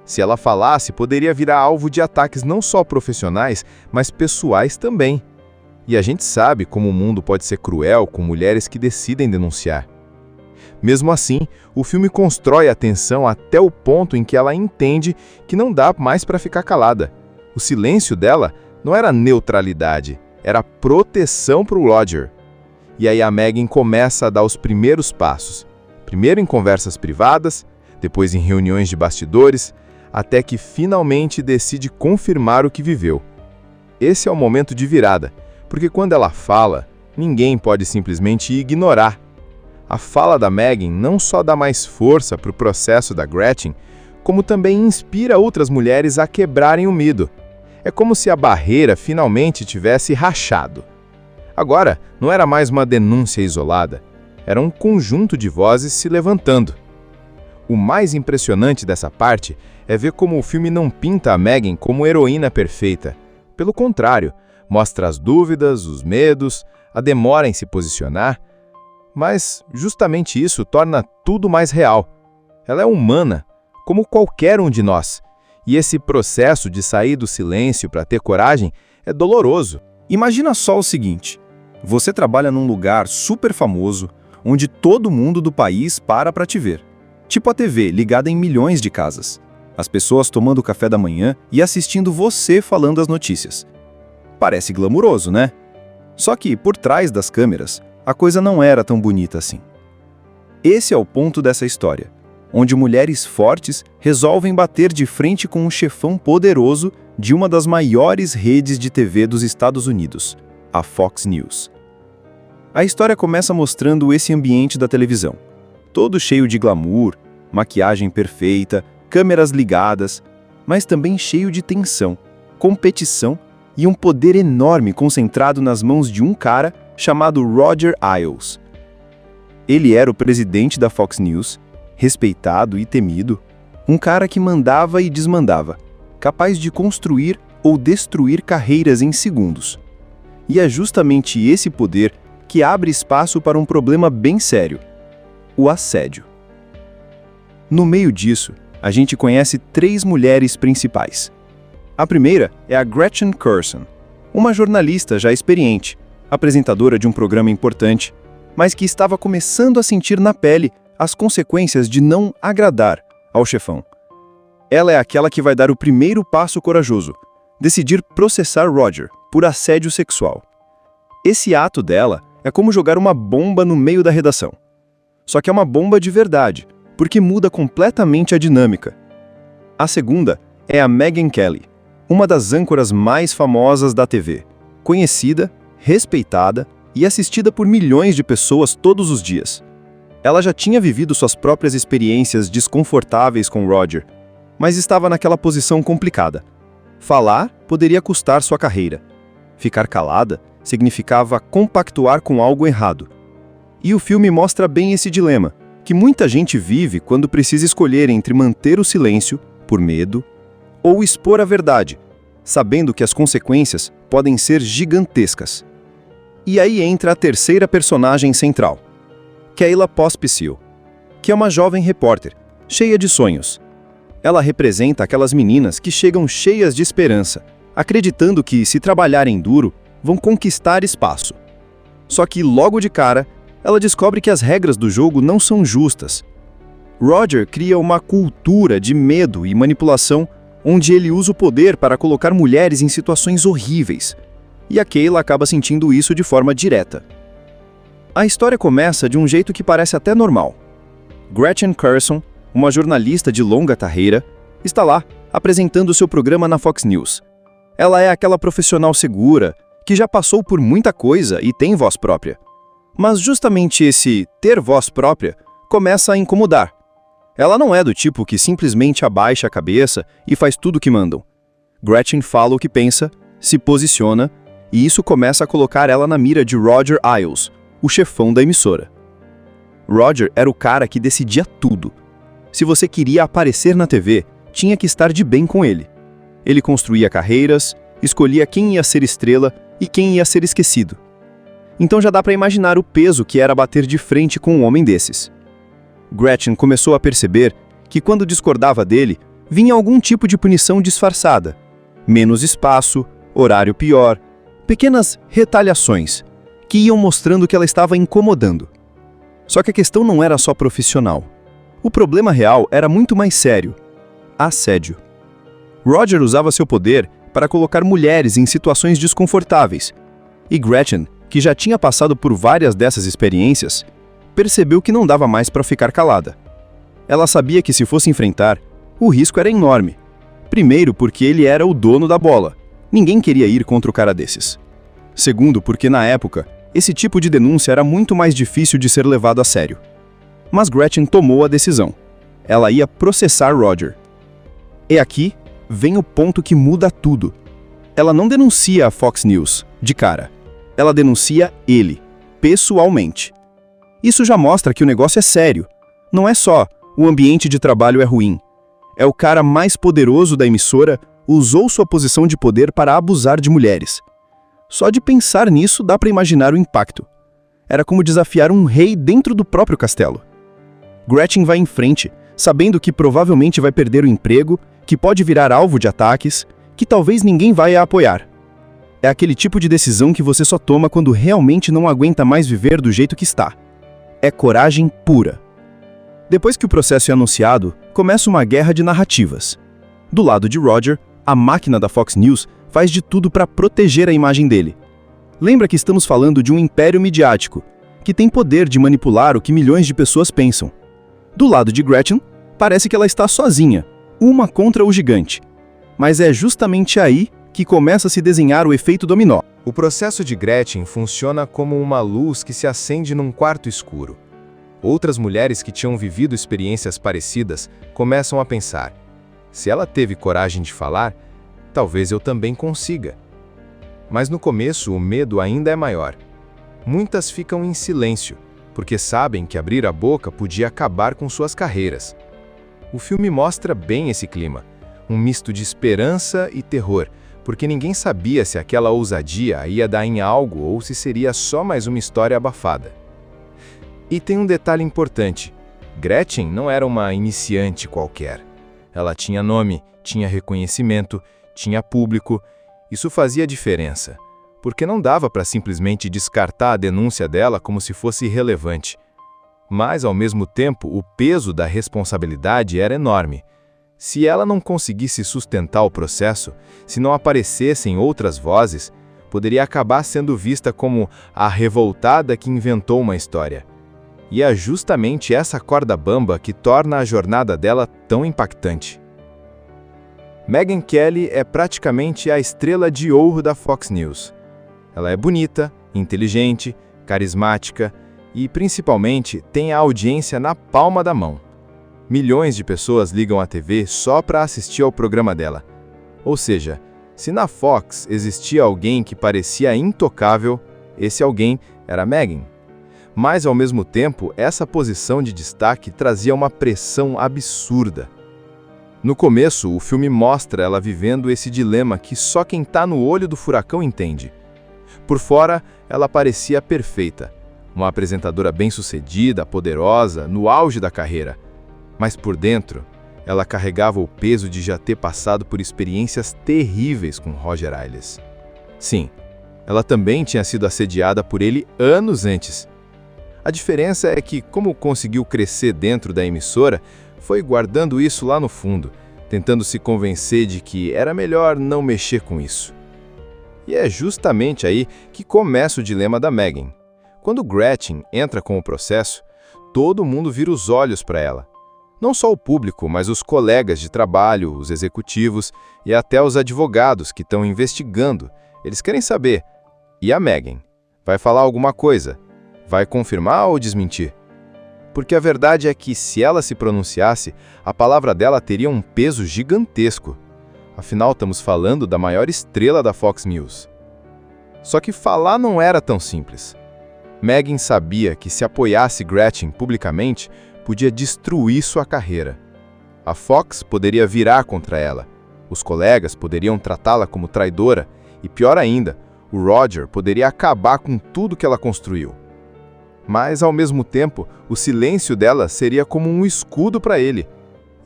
Se ela falasse, poderia virar alvo de ataques não só profissionais, mas pessoais também. E a gente sabe como o mundo pode ser cruel com mulheres que decidem denunciar. Mesmo assim, o filme constrói a tensão até o ponto em que ela entende que não dá mais para ficar calada. O silêncio dela não era neutralidade, era proteção para o Roger. E aí a Megan começa a dar os primeiros passos. Primeiro em conversas privadas, depois em reuniões de bastidores, até que finalmente decide confirmar o que viveu. Esse é o momento de virada, porque quando ela fala, ninguém pode simplesmente ignorar. A fala da Megan não só dá mais força para o processo da Gretchen, como também inspira outras mulheres a quebrarem o medo. É como se a barreira finalmente tivesse rachado. Agora, não era mais uma denúncia isolada, era um conjunto de vozes se levantando. O mais impressionante dessa parte é ver como o filme não pinta a Megan como heroína perfeita. Pelo contrário, mostra as dúvidas, os medos, a demora em se posicionar, mas justamente isso torna tudo mais real. Ela é humana, como qualquer um de nós, e esse processo de sair do silêncio para ter coragem é doloroso. Imagina só o seguinte: você trabalha num lugar super famoso, onde todo mundo do país para te ver. Tipo a TV ligada em milhões de casas. As pessoas tomando café da manhã e assistindo você falando as notícias. Parece glamuroso, né? Só que, por trás das câmeras, a coisa não era tão bonita assim. Esse é o ponto dessa história, onde mulheres fortes resolvem bater de frente com um chefão poderoso de uma das maiores redes de TV dos Estados Unidos, a Fox News. A história começa mostrando esse ambiente da televisão, todo cheio de glamour, maquiagem perfeita, câmeras ligadas, mas também cheio de tensão, competição e um poder enorme concentrado nas mãos de um cara chamado Roger Ailes. Ele era o presidente da Fox News, respeitado e temido, Um cara que mandava e desmandava, capaz de construir ou destruir carreiras em segundos. E é justamente esse poder que abre espaço para um problema bem sério: o assédio. No meio disso, a gente conhece 3 mulheres principais. A primeira é a Gretchen Carson, uma jornalista já experiente, apresentadora de um programa importante, mas que estava começando a sentir na pele as consequências de não agradar ao chefão. Ela é aquela que vai dar o primeiro passo corajoso: decidir processar Roger por assédio sexual. Esse ato dela é como jogar uma bomba no meio da redação. Só que é uma bomba de verdade, porque muda completamente a dinâmica. A segunda é a Megyn Kelly, uma das âncoras mais famosas da TV, conhecida, respeitada e assistida por milhões de pessoas todos os dias. Ela já tinha vivido suas próprias experiências desconfortáveis com Roger, mas estava naquela posição complicada. Falar poderia custar sua carreira. Ficar calada significava compactuar com algo errado. E o filme mostra bem esse dilema, que muita gente vive quando precisa escolher entre manter o silêncio, por medo, ou expor a verdade, sabendo que as consequências podem ser gigantescas. E aí entra a terceira personagem central, Kayla Pospisil, que é uma jovem repórter, cheia de sonhos. Ela representa aquelas meninas que chegam cheias de esperança, acreditando que, se trabalharem duro, vão conquistar espaço. Só que, logo de cara, ela descobre que as regras do jogo não são justas. Roger cria uma cultura de medo e manipulação onde ele usa o poder para colocar mulheres em situações horríveis. E a Kayla acaba sentindo isso de forma direta. A história começa de um jeito que parece até normal. Gretchen Carson, uma jornalista de longa carreira, está lá, apresentando seu programa na Fox News. Ela é aquela profissional segura, que já passou por muita coisa e tem voz própria. Mas justamente esse ter voz própria começa a incomodar. Ela não é do tipo que simplesmente abaixa a cabeça e faz tudo o que mandam. Gretchen fala o que pensa, se posiciona, e isso começa a colocar ela na mira de Roger Ailes, o chefão da emissora. Roger era o cara que decidia tudo. Se você queria aparecer na TV, tinha que estar de bem com ele. Ele construía carreiras, escolhia quem ia ser estrela e quem ia ser esquecido. Então já dá para imaginar o peso que era bater de frente com um homem desses. Gretchen começou a perceber que quando discordava dele, vinha algum tipo de punição disfarçada. Menos espaço, horário pior, pequenas retaliações, que iam mostrando que ela estava incomodando. Só que a questão não era só profissional. O problema real era muito mais sério: assédio. Roger usava seu poder para colocar mulheres em situações desconfortáveis, e Gretchen, que já tinha passado por várias dessas experiências, percebeu que não dava mais para ficar calada. Ela sabia que, se fosse enfrentar, o risco era enorme. Primeiro, porque ele era o dono da bola. Ninguém queria ir contra o cara desses. Segundo, porque na época, esse tipo de denúncia era muito mais difícil de ser levado a sério. Mas Gretchen tomou a decisão. Ela ia processar Roger. E aqui vem o ponto que muda tudo. Ela não denuncia a Fox News, de cara. Ela denuncia ele, pessoalmente. Isso já mostra que o negócio é sério. Não é só o ambiente de trabalho é ruim. É o cara mais poderoso da emissora usou sua posição de poder para abusar de mulheres. Só de pensar nisso dá para imaginar o impacto. Era como desafiar um rei dentro do próprio castelo. Gretchen vai em frente, sabendo que provavelmente vai perder o emprego, que pode virar alvo de ataques, que talvez ninguém vai a apoiar. É aquele tipo de decisão que você só toma quando realmente não aguenta mais viver do jeito que está. É coragem pura. Depois que o processo é anunciado, começa uma guerra de narrativas. Do lado de Roger, a máquina da Fox News faz de tudo para proteger a imagem dele. Lembra que estamos falando de um império midiático, que tem poder de manipular o que milhões de pessoas pensam. Do lado de Gretchen, parece que ela está sozinha, uma contra o gigante. Mas é justamente aí que começa a se desenhar o efeito dominó. O processo de Gretchen funciona como uma luz que se acende num quarto escuro. Outras mulheres que tinham vivido experiências parecidas começam a pensar: se ela teve coragem de falar, talvez eu também consiga. Mas no começo o medo ainda é maior. Muitas ficam em silêncio, porque sabem que abrir a boca podia acabar com suas carreiras. O filme mostra bem esse clima, um misto de esperança e terror, porque ninguém sabia se aquela ousadia ia dar em algo ou se seria só mais uma história abafada. E tem um detalhe importante: Gretchen não era uma iniciante qualquer. Ela tinha nome, tinha reconhecimento, tinha público. Isso fazia diferença, porque não dava para simplesmente descartar a denúncia dela como se fosse irrelevante. Mas, ao mesmo tempo, o peso da responsabilidade era enorme. Se ela não conseguisse sustentar o processo, se não aparecessem outras vozes, poderia acabar sendo vista como a revoltada que inventou uma história. E é justamente essa corda bamba que torna a jornada dela tão impactante. Megyn Kelly é praticamente a estrela de ouro da Fox News. Ela é bonita, inteligente, carismática e, principalmente, tem a audiência na palma da mão. Milhões de pessoas ligam à TV só para assistir ao programa dela. Ou seja, se na Fox existia alguém que parecia intocável, esse alguém era Megyn. Mas, ao mesmo tempo, essa posição de destaque trazia uma pressão absurda. No começo, o filme mostra ela vivendo esse dilema que só quem está no olho do furacão entende. Por fora, ela parecia perfeita. Uma apresentadora bem-sucedida, poderosa, no auge da carreira. Mas por dentro, ela carregava o peso de já ter passado por experiências terríveis com Roger Ailes. Sim, ela também tinha sido assediada por ele anos antes. A diferença é que, como conseguiu crescer dentro da emissora, foi guardando isso lá no fundo, tentando se convencer de que era melhor não mexer com isso. E é justamente aí que começa o dilema da Megyn. Quando Gretchen entra com o processo, todo mundo vira os olhos para ela. Não só o público, mas os colegas de trabalho, os executivos e até os advogados que estão investigando. Eles querem saber: e a Megyn? Vai falar alguma coisa? Vai confirmar ou desmentir? Porque a verdade é que, se ela se pronunciasse, a palavra dela teria um peso gigantesco. Afinal, estamos falando da maior estrela da Fox News. Só que falar não era tão simples. Megyn sabia que, se apoiasse Gretchen publicamente, podia destruir sua carreira. A Fox poderia virar contra ela, os colegas poderiam tratá-la como traidora e, pior ainda, o Roger poderia acabar com tudo que ela construiu. Mas, ao mesmo tempo, o silêncio dela seria como um escudo para ele.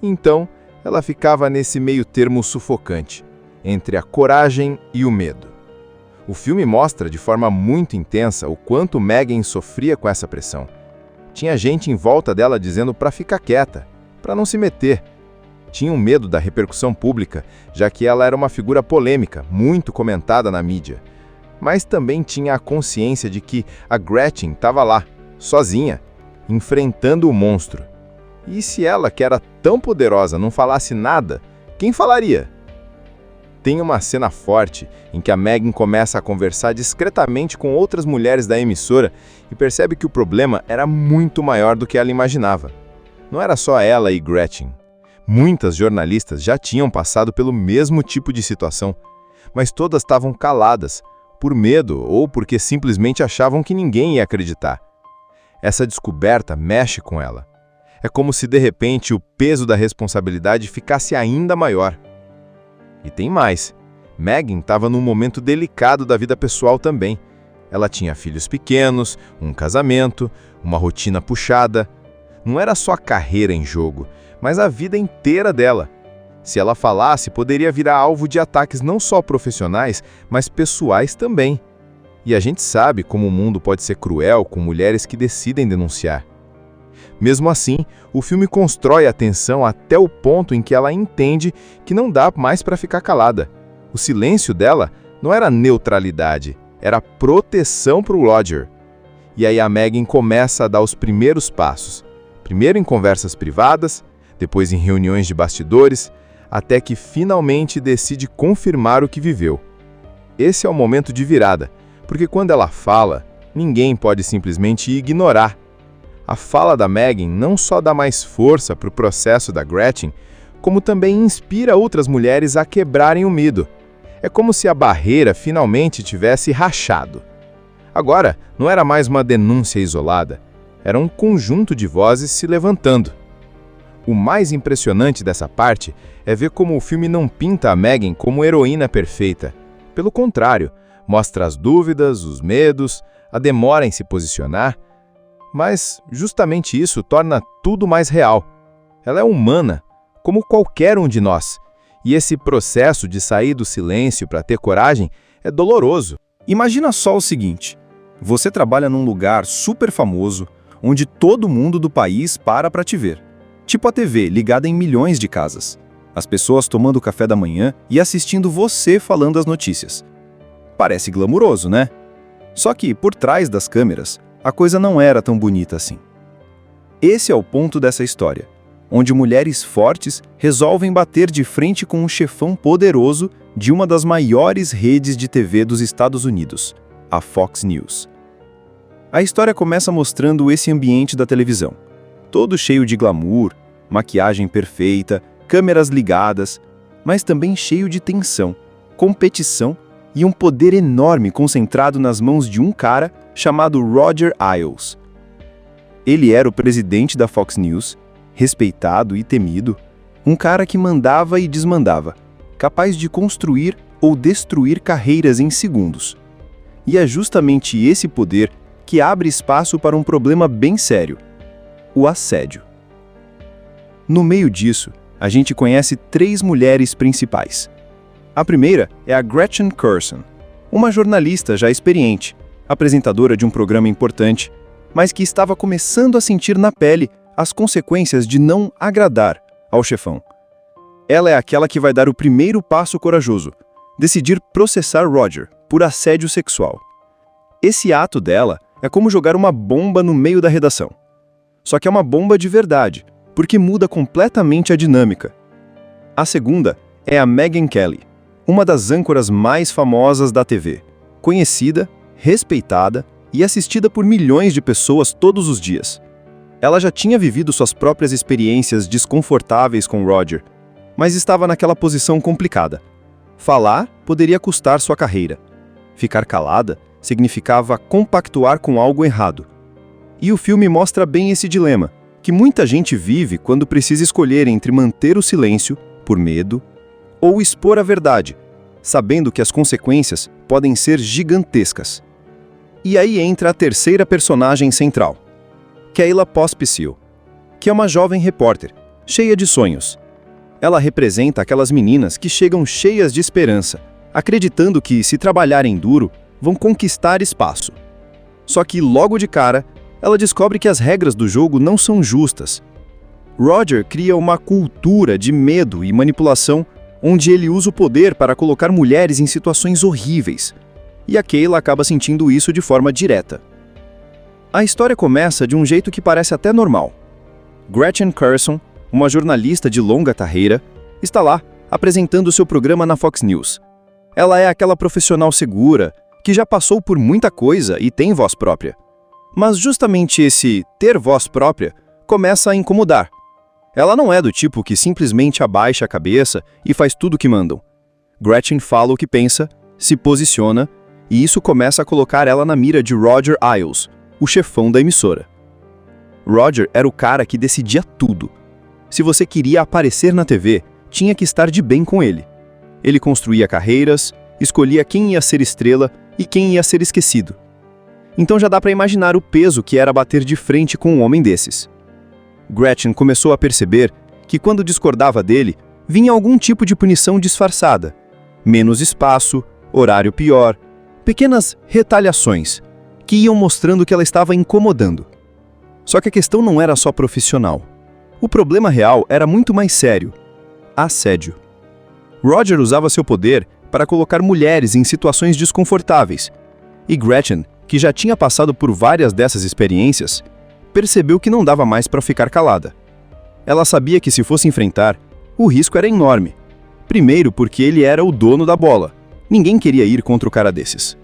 Então, ela ficava nesse meio termo sufocante, entre a coragem e o medo. O filme mostra de forma muito intensa o quanto Megyn sofria com essa pressão. Tinha gente em volta dela dizendo para ficar quieta, para não se meter. Tinham medo da repercussão pública, já que ela era uma figura polêmica, muito comentada na mídia. Mas também tinha a consciência de que a Gretchen estava lá, sozinha, enfrentando o monstro. E se ela, que era tão poderosa, não falasse nada, quem falaria? Tem uma cena forte em que a Megyn começa a conversar discretamente com outras mulheres da emissora e percebe que o problema era muito maior do que ela imaginava. Não era só ela e Gretchen. Muitas jornalistas já tinham passado pelo mesmo tipo de situação, mas todas estavam caladas, por medo ou porque simplesmente achavam que ninguém ia acreditar. Essa descoberta mexe com ela. É como se, de repente, o peso da responsabilidade ficasse ainda maior. E tem mais. Megyn estava num momento delicado da vida pessoal também. Ela tinha filhos pequenos, um casamento, uma rotina puxada. Não era só a carreira em jogo, mas a vida inteira dela. Se ela falasse, poderia virar alvo de ataques não só profissionais, mas pessoais também. E a gente sabe como o mundo pode ser cruel com mulheres que decidem denunciar. Mesmo assim, o filme constrói a tensão até o ponto em que ela entende que não dá mais para ficar calada. O silêncio dela não era neutralidade, era proteção para o Roger. E aí a Megyn começa a dar os primeiros passos. Primeiro em conversas privadas, depois em reuniões de bastidores, até que finalmente decide confirmar o que viveu. Esse é o momento de virada, porque quando ela fala, ninguém pode simplesmente ignorar. A fala da Megyn não só dá mais força para o processo da Gretchen, como também inspira outras mulheres a quebrarem o medo. É como se a barreira finalmente tivesse rachado. Agora, não era mais uma denúncia isolada, era um conjunto de vozes se levantando. O mais impressionante dessa parte é ver como o filme não pinta a Megan como heroína perfeita. Pelo contrário, mostra as dúvidas, os medos, a demora em se posicionar, mas justamente isso torna tudo mais real. Ela é humana, como qualquer um de nós, e esse processo de sair do silêncio para ter coragem é doloroso. Imagina só o seguinte: você trabalha num lugar super famoso, onde todo mundo do país para te ver. Tipo a TV, ligada em milhões de casas. As pessoas tomando café da manhã e assistindo você falando as notícias. Parece glamuroso, né? Só que, por trás das câmeras, a coisa não era tão bonita assim. Esse é o ponto dessa história, onde mulheres fortes resolvem bater de frente com um chefão poderoso de uma das maiores redes de TV dos Estados Unidos, a Fox News. A história começa mostrando esse ambiente da televisão, todo cheio de glamour, maquiagem perfeita, câmeras ligadas, mas também cheio de tensão, competição e um poder enorme concentrado nas mãos de um cara chamado Roger Ailes. Ele era o presidente da Fox News, respeitado e temido, um cara que mandava e desmandava, capaz de construir ou destruir carreiras em segundos. E é justamente esse poder que abre espaço para um problema bem sério: o assédio. No meio disso, a gente conhece 3 mulheres principais. A primeira é a Gretchen Carson, uma jornalista já experiente, apresentadora de um programa importante, mas que estava começando a sentir na pele as consequências de não agradar ao chefão. Ela é aquela que vai dar o primeiro passo corajoso, decidir processar Roger por assédio sexual. Esse ato dela é como jogar uma bomba no meio da redação. Só que é uma bomba de verdade, porque muda completamente a dinâmica. A segunda é a Megyn Kelly, uma das âncoras mais famosas da TV, conhecida, respeitada e assistida por milhões de pessoas todos os dias. Ela já tinha vivido suas próprias experiências desconfortáveis com Roger, mas estava naquela posição complicada. Falar poderia custar sua carreira. Ficar calada significava compactuar com algo errado. E o filme mostra bem esse dilema, que muita gente vive quando precisa escolher entre manter o silêncio, por medo, ou expor a verdade, sabendo que as consequências podem ser gigantescas. E aí entra a terceira personagem central, Kayla Pospisil, que é uma jovem repórter, cheia de sonhos. Ela representa aquelas meninas que chegam cheias de esperança, acreditando que, se trabalharem duro, vão conquistar espaço. Só que, logo de cara, ela descobre que as regras do jogo não são justas. Roger cria uma cultura de medo e manipulação, onde ele usa o poder para colocar mulheres em situações horríveis. E a Kayla acaba sentindo isso de forma direta. A história começa de um jeito que parece até normal. Gretchen Carson, uma jornalista de longa carreira, está lá, apresentando seu programa na Fox News. Ela é aquela profissional segura, que já passou por muita coisa e tem voz própria. Mas justamente esse ter voz própria começa a incomodar. Ela não é do tipo que simplesmente abaixa a cabeça e faz tudo o que mandam. Gretchen fala o que pensa, se posiciona, e isso começa a colocar ela na mira de Roger Ailes, o chefão da emissora. Roger era o cara que decidia tudo. Se você queria aparecer na TV, tinha que estar de bem com ele. Ele construía carreiras, escolhia quem ia ser estrela e quem ia ser esquecido. Então já dá para imaginar o peso que era bater de frente com um homem desses. Gretchen começou a perceber que quando discordava dele, vinha algum tipo de punição disfarçada. Menos espaço, horário pior, pequenas retaliações, que iam mostrando que ela estava incomodando. Só que a questão não era só profissional. O problema real era muito mais sério: assédio. Roger usava seu poder para colocar mulheres em situações desconfortáveis, e Gretchen, que já tinha passado por várias dessas experiências, percebeu que não dava mais para ficar calada. Ela sabia que, se fosse enfrentar, o risco era enorme. Primeiro, porque ele era o dono da bola. Ninguém queria ir contra o cara desses.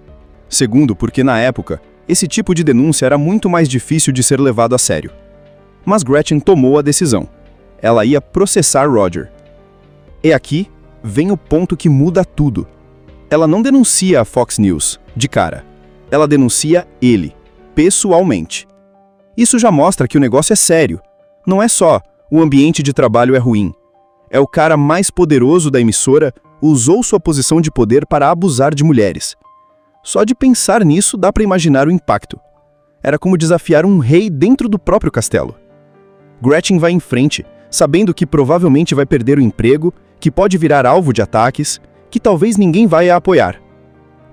Segundo, porque na época, esse tipo de denúncia era muito mais difícil de ser levado a sério. Mas Gretchen tomou a decisão. Ela ia processar Roger. E aqui vem o ponto que muda tudo. Ela não denuncia a Fox News, de cara. Ela denuncia ele, pessoalmente. Isso já mostra que o negócio é sério. Não é só O ambiente de trabalho é ruim. É o cara mais poderoso da emissora, usou sua posição de poder para abusar de mulheres. Só de pensar nisso dá para imaginar o impacto. Era como desafiar um rei dentro do próprio castelo. Gretchen vai em frente, sabendo que provavelmente vai perder o emprego, que pode virar alvo de ataques, que talvez ninguém vai a apoiar.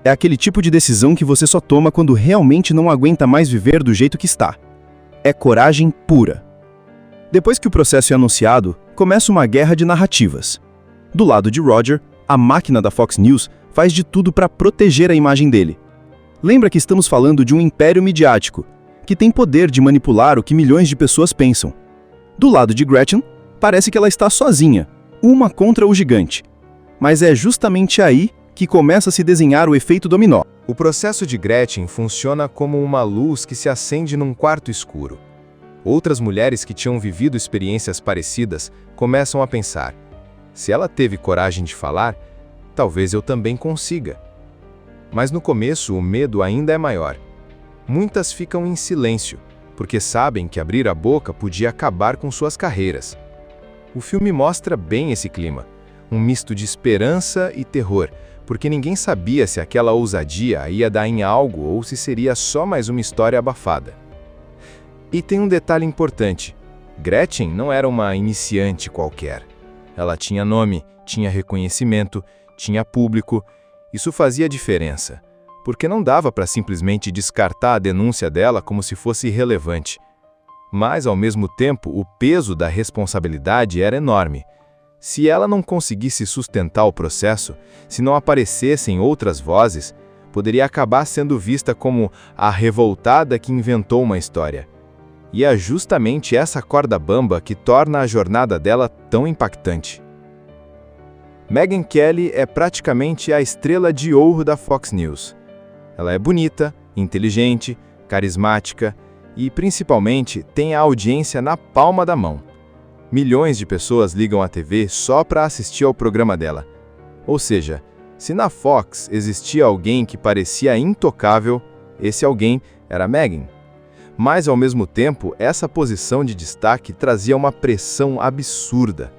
É aquele tipo de decisão que você só toma quando realmente não aguenta mais viver do jeito que está. É coragem pura. Depois que o processo é anunciado, começa uma guerra de narrativas. Do lado de Roger, a máquina da Fox News faz de tudo para proteger a imagem dele. Lembra que estamos falando de um império midiático, que tem poder de manipular o que milhões de pessoas pensam. Do lado de Gretchen, parece que ela está sozinha, uma contra o gigante. Mas é justamente aí que começa a se desenhar o efeito dominó. O processo de Gretchen funciona como uma luz que se acende num quarto escuro. Outras mulheres que tinham vivido experiências parecidas começam a pensar: se ela teve coragem de falar, talvez eu também consiga. Mas no começo o medo ainda é maior. Muitas ficam em silêncio, porque sabem que abrir a boca podia acabar com suas carreiras. O filme mostra bem esse clima, um misto de esperança e terror, porque ninguém sabia se aquela ousadia ia dar em algo ou se seria só mais uma história abafada. E tem um detalhe importante: Gretchen não era uma iniciante qualquer. Ela tinha nome, tinha reconhecimento, tinha público. Isso fazia diferença, porque não dava para simplesmente descartar a denúncia dela como se fosse irrelevante. Mas, ao mesmo tempo, o peso da responsabilidade era enorme. Se ela não conseguisse sustentar o processo, se não aparecessem outras vozes, poderia acabar sendo vista como a revoltada que inventou uma história. E é justamente essa corda bamba que torna a jornada dela tão impactante. Megyn Kelly é praticamente a estrela de ouro da Fox News. Ela é bonita, inteligente, carismática e, principalmente, tem a audiência na palma da mão. Milhões de pessoas ligam à TV só para assistir ao programa dela. Ou seja, se na Fox existia alguém que parecia intocável, esse alguém era Megyn. Mas, ao mesmo tempo, essa posição de destaque trazia uma pressão absurda.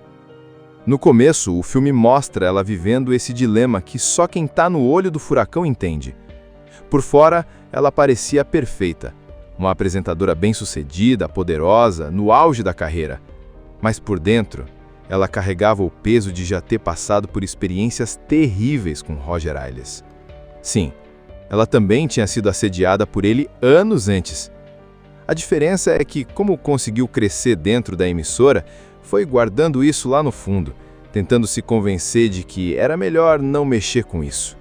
No começo, o filme mostra ela vivendo esse dilema que só quem está no olho do furacão entende. Por fora, ela parecia perfeita. Uma apresentadora bem-sucedida, poderosa, no auge da carreira. Mas por dentro, ela carregava o peso de já ter passado por experiências terríveis com Roger Ailes. Sim, ela também tinha sido assediada por ele anos antes. A diferença é que, como conseguiu crescer dentro da emissora, foi guardando isso lá no fundo, tentando se convencer de que era melhor não mexer com isso.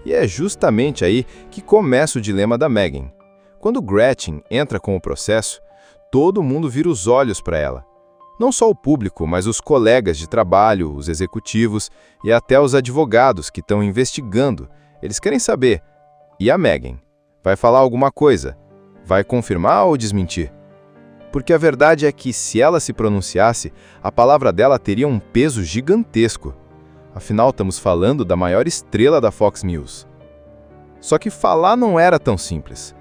E é justamente aí que começa o dilema da Megyn. Quando Gretchen entra com o processo, todo mundo vira os olhos para ela. Não só o público, mas os colegas de trabalho, os executivos e até os advogados que estão investigando. Eles querem saber: e a Megyn? Vai falar alguma coisa? Vai confirmar ou desmentir? Porque a verdade é que, se ela se pronunciasse, a palavra dela teria um peso gigantesco. Afinal, estamos falando da maior estrela da Fox News. Só que falar não era tão simples.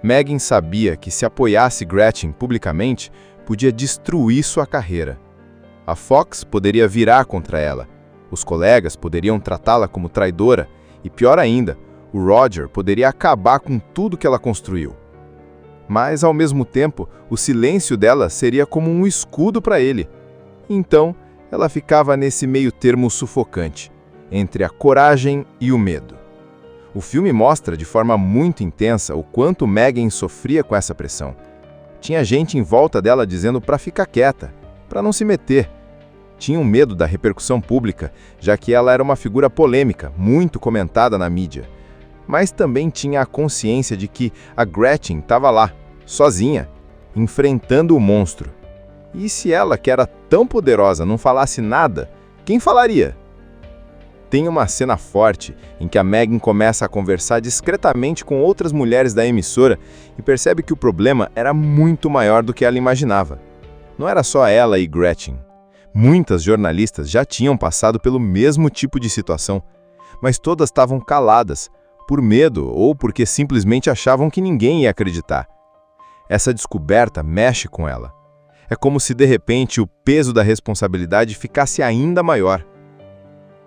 Megyn sabia que, se apoiasse Gretchen publicamente, podia destruir sua carreira. A Fox poderia virar contra ela. Os colegas poderiam tratá-la como traidora. E pior ainda, o Roger poderia acabar com tudo que ela construiu. Mas, ao mesmo tempo, o silêncio dela seria como um escudo para ele. Então, ela ficava nesse meio termo sufocante, entre a coragem e o medo. O filme mostra de forma muito intensa o quanto Megyn sofria com essa pressão. Tinha gente em volta dela dizendo para ficar quieta, para não se meter. Tinham medo da repercussão pública, já que ela era uma figura polêmica, muito comentada na mídia. Mas também tinha a consciência de que a Gretchen estava lá, sozinha, enfrentando o monstro. E se ela, que era tão poderosa, não falasse nada, quem falaria? Tem uma cena forte em que a Megyn começa a conversar discretamente com outras mulheres da emissora e percebe que o problema era muito maior do que ela imaginava. Não era só ela e Gretchen. Muitas jornalistas já tinham passado pelo mesmo tipo de situação, mas todas estavam caladas, por medo ou porque simplesmente achavam que ninguém ia acreditar. Essa descoberta mexe com ela. É como se de repente o peso da responsabilidade ficasse ainda maior.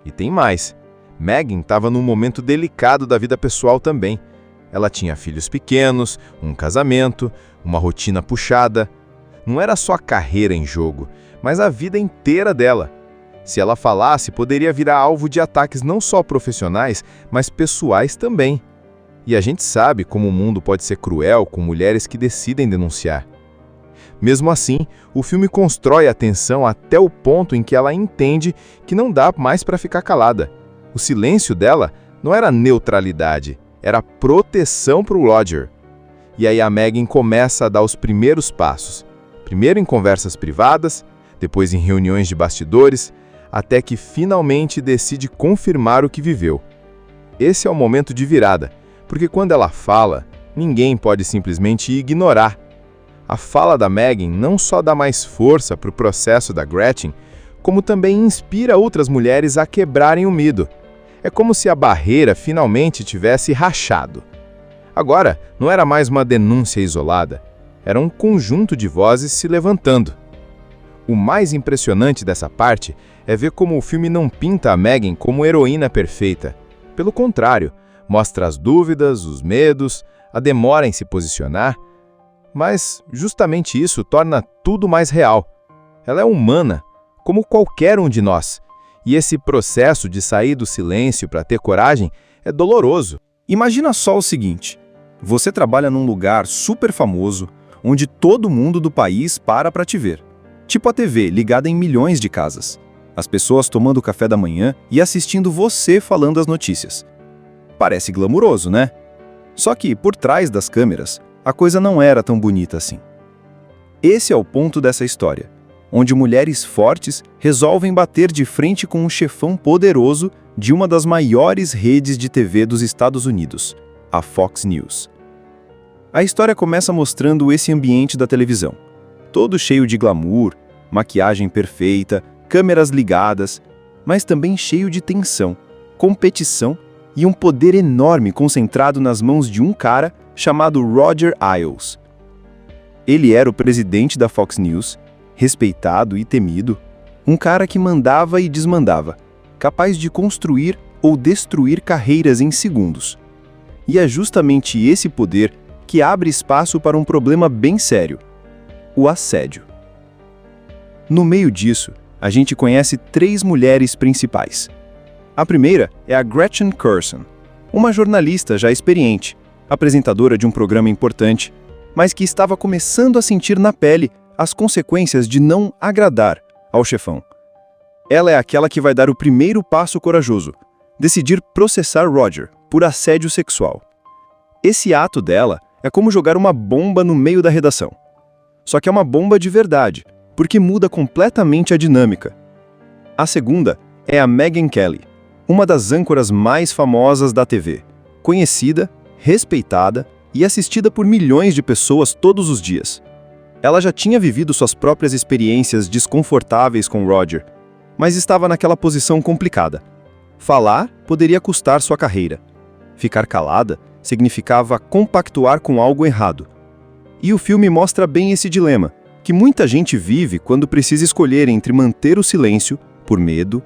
E tem mais. Megan estava num momento delicado da vida pessoal também. Ela tinha filhos pequenos, um casamento, uma rotina puxada. Não era só a carreira em jogo, mas a vida inteira dela. Se ela falasse, poderia virar alvo de ataques não só profissionais, mas pessoais também. E a gente sabe como o mundo pode ser cruel com mulheres que decidem denunciar. Mesmo assim, o filme constrói a tensão até o ponto em que ela entende que não dá mais para ficar calada. O silêncio dela não era neutralidade, era proteção para o Roger. E aí a Megan começa a dar os primeiros passos. Primeiro em conversas privadas, depois em reuniões de bastidores, até que finalmente decide confirmar o que viveu. Esse é o momento de virada, porque quando ela fala, ninguém pode simplesmente ignorar. A fala da Megan não só dá mais força para o processo da Gretchen, como também inspira outras mulheres a quebrarem o medo. É como se a barreira finalmente tivesse rachado. Agora, não era mais uma denúncia isolada, era um conjunto de vozes se levantando. O mais impressionante dessa parte é ver como o filme não pinta a Megan como heroína perfeita. Pelo contrário, mostra as dúvidas, os medos, a demora em se posicionar, mas justamente isso torna tudo mais real. Ela é humana, como qualquer um de nós, e esse processo de sair do silêncio para ter coragem é doloroso. Imagina só o seguinte: você trabalha num lugar super famoso, onde todo mundo do país para te ver. Tipo a TV, ligada em milhões de casas. As pessoas tomando café da manhã e assistindo você falando as notícias. Parece glamuroso, né? Só que, por trás das câmeras, a coisa não era tão bonita assim. Esse é o ponto dessa história, onde mulheres fortes resolvem bater de frente com um chefão poderoso de uma das maiores redes de TV dos Estados Unidos, a Fox News. A história começa mostrando esse ambiente da televisão, todo cheio de glamour, maquiagem perfeita, câmeras ligadas, mas também cheio de tensão, competição e um poder enorme concentrado nas mãos de um cara chamado Roger Ailes. Ele era o presidente da Fox News, respeitado e temido, um cara que mandava e desmandava, capaz de construir ou destruir carreiras em segundos. E é justamente esse poder que abre espaço para um problema bem sério: o assédio. No meio disso, a gente conhece 3 mulheres principais. A primeira é a Gretchen Carson, uma jornalista já experiente, apresentadora de um programa importante, mas que estava começando a sentir na pele as consequências de não agradar ao chefão. Ela é aquela que vai dar o primeiro passo corajoso, decidir processar Roger por assédio sexual. Esse ato dela é como jogar uma bomba no meio da redação. Só que é uma bomba de verdade, porque muda completamente a dinâmica. A segunda é a Megyn Kelly, uma das âncoras mais famosas da TV, conhecida, respeitada e assistida por milhões de pessoas todos os dias. Ela já tinha vivido suas próprias experiências desconfortáveis com Roger, mas estava naquela posição complicada. Falar poderia custar sua carreira. Ficar calada significava compactuar com algo errado. E o filme mostra bem esse dilema, que muita gente vive quando precisa escolher entre manter o silêncio, por medo,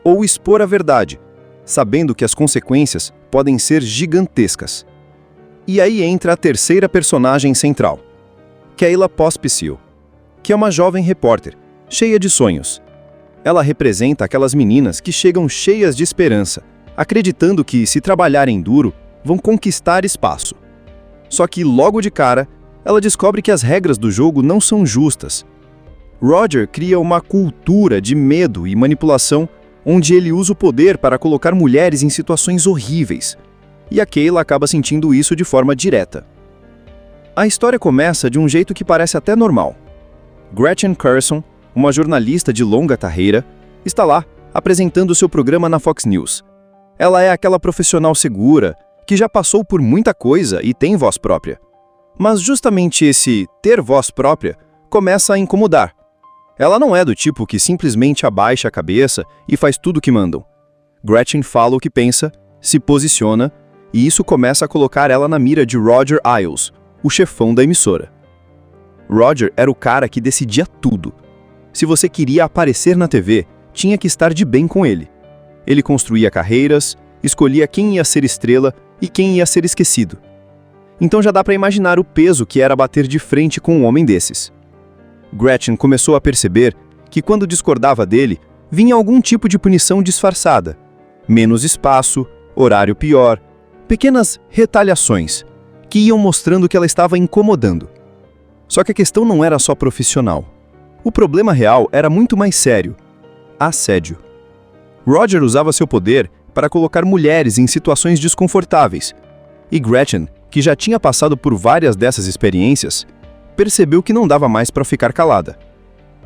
ou expor a verdade, sabendo que as consequências podem ser gigantescas. E aí entra a terceira personagem central, Kayla Pospisil, que é uma jovem repórter, cheia de sonhos. Ela representa aquelas meninas que chegam cheias de esperança, acreditando que, se trabalharem duro, vão conquistar espaço. Só que, logo de cara, ela descobre que as regras do jogo não são justas. Roger cria uma cultura de medo e manipulação onde ele usa o poder para colocar mulheres em situações horríveis. E a Kayla acaba sentindo isso de forma direta. A história começa de um jeito que parece até normal. Gretchen Carson, uma jornalista de longa carreira, está lá apresentando seu programa na Fox News. Ela é aquela profissional segura, que já passou por muita coisa e tem voz própria. Mas justamente esse ter voz própria começa a incomodar. Ela não é do tipo que simplesmente abaixa a cabeça e faz tudo o que mandam. Gretchen fala o que pensa, se posiciona, e isso começa a colocar ela na mira de Roger Ailes, o chefão da emissora. Roger era o cara que decidia tudo. Se você queria aparecer na TV, tinha que estar de bem com ele. Ele construía carreiras, escolhia quem ia ser estrela e quem ia ser esquecido. Então já dá para imaginar o peso que era bater de frente com um homem desses. Gretchen começou a perceber que quando discordava dele, vinha algum tipo de punição disfarçada. Menos espaço, horário pior, pequenas retaliações, que iam mostrando que ela estava incomodando. Só que a questão não era só profissional. O problema real era muito mais sério: assédio. Roger usava seu poder para colocar mulheres em situações desconfortáveis, e Gretchen, que já tinha passado por várias dessas experiências, percebeu que não dava mais para ficar calada.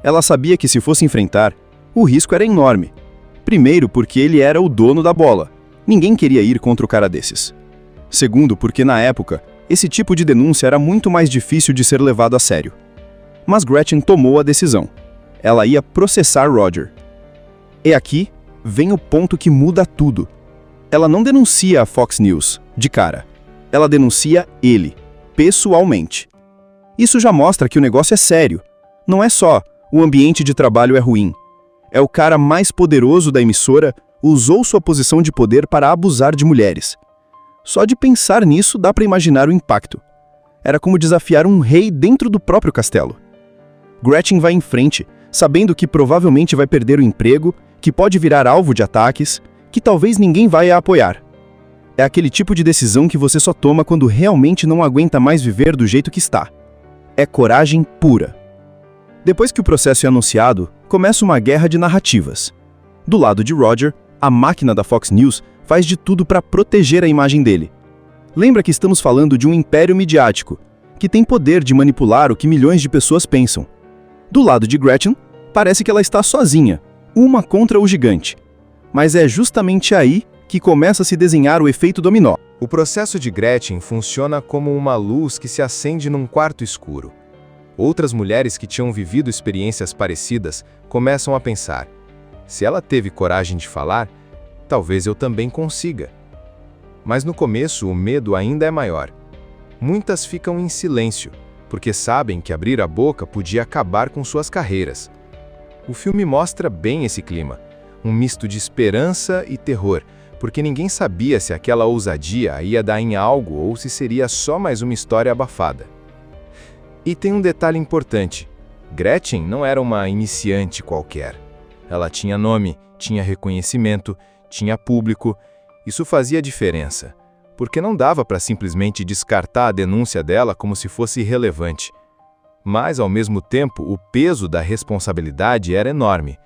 Ela sabia que se fosse enfrentar, o risco era enorme. Primeiro, porque ele era o dono da bola. Ninguém queria ir contra o cara desses. Segundo, porque na época, esse tipo de denúncia era muito mais difícil de ser levado a sério. Mas Gretchen tomou a decisão. Ela ia processar Roger. E aqui vem o ponto que muda tudo. Ela não denuncia a Fox News, de cara. Ela denuncia ele, pessoalmente. Isso já mostra que o negócio é sério. Não é só o ambiente de trabalho é ruim. É o cara mais poderoso da emissora usou sua posição de poder para abusar de mulheres. Só de pensar nisso dá para imaginar o impacto. Era como desafiar um rei dentro do próprio castelo. Gretchen vai em frente, sabendo que provavelmente vai perder o emprego, que pode virar alvo de ataques, que talvez ninguém vai a apoiar. É aquele tipo de decisão que você só toma quando realmente não aguenta mais viver do jeito que está. É coragem pura. Depois que o processo é anunciado, começa uma guerra de narrativas. Do lado de Roger, a máquina da Fox News faz de tudo para proteger a imagem dele. Lembra que estamos falando de um império midiático, que tem poder de manipular o que milhões de pessoas pensam. Do lado de Gretchen, parece que ela está sozinha, uma contra o gigante. Mas é justamente aí que começa a se desenhar o efeito dominó. O processo de Gretchen funciona como uma luz que se acende num quarto escuro. Outras mulheres que tinham vivido experiências parecidas começam a pensar: se ela teve coragem de falar, talvez eu também consiga. Mas no começo o medo ainda é maior. Muitas ficam em silêncio, porque sabem que abrir a boca podia acabar com suas carreiras. O filme mostra bem esse clima, um misto de esperança e terror, porque ninguém sabia se aquela ousadia ia dar em algo ou se seria só mais uma história abafada. E tem um detalhe importante: Gretchen não era uma iniciante qualquer. Ela tinha nome, tinha reconhecimento, tinha público. Isso fazia diferença, porque não dava para simplesmente descartar a denúncia dela como se fosse irrelevante. Mas, ao mesmo tempo, o peso da responsabilidade era enorme.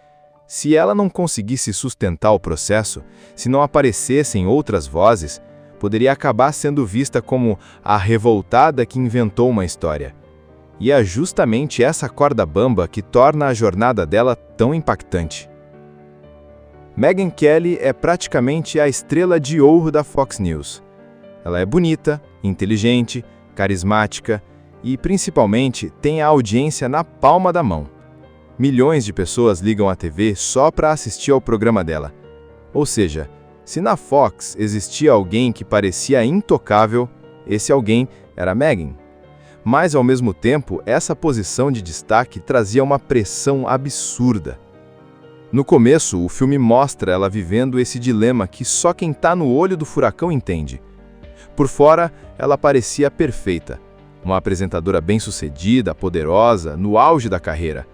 Se ela não conseguisse sustentar o processo, se não aparecessem outras vozes, poderia acabar sendo vista como a revoltada que inventou uma história. E é justamente essa corda bamba que torna a jornada dela tão impactante. Megyn Kelly é praticamente a estrela de ouro da Fox News. Ela é bonita, inteligente, carismática e, principalmente, tem a audiência na palma da mão. Milhões de pessoas ligam à TV só para assistir ao programa dela. Ou seja, se na Fox existia alguém que parecia intocável, esse alguém era Megyn. Mas, ao mesmo tempo, essa posição de destaque trazia uma pressão absurda. No começo, o filme mostra ela vivendo esse dilema que só quem está no olho do furacão entende. Por fora, ela parecia perfeita, uma apresentadora bem-sucedida, poderosa, no auge da carreira.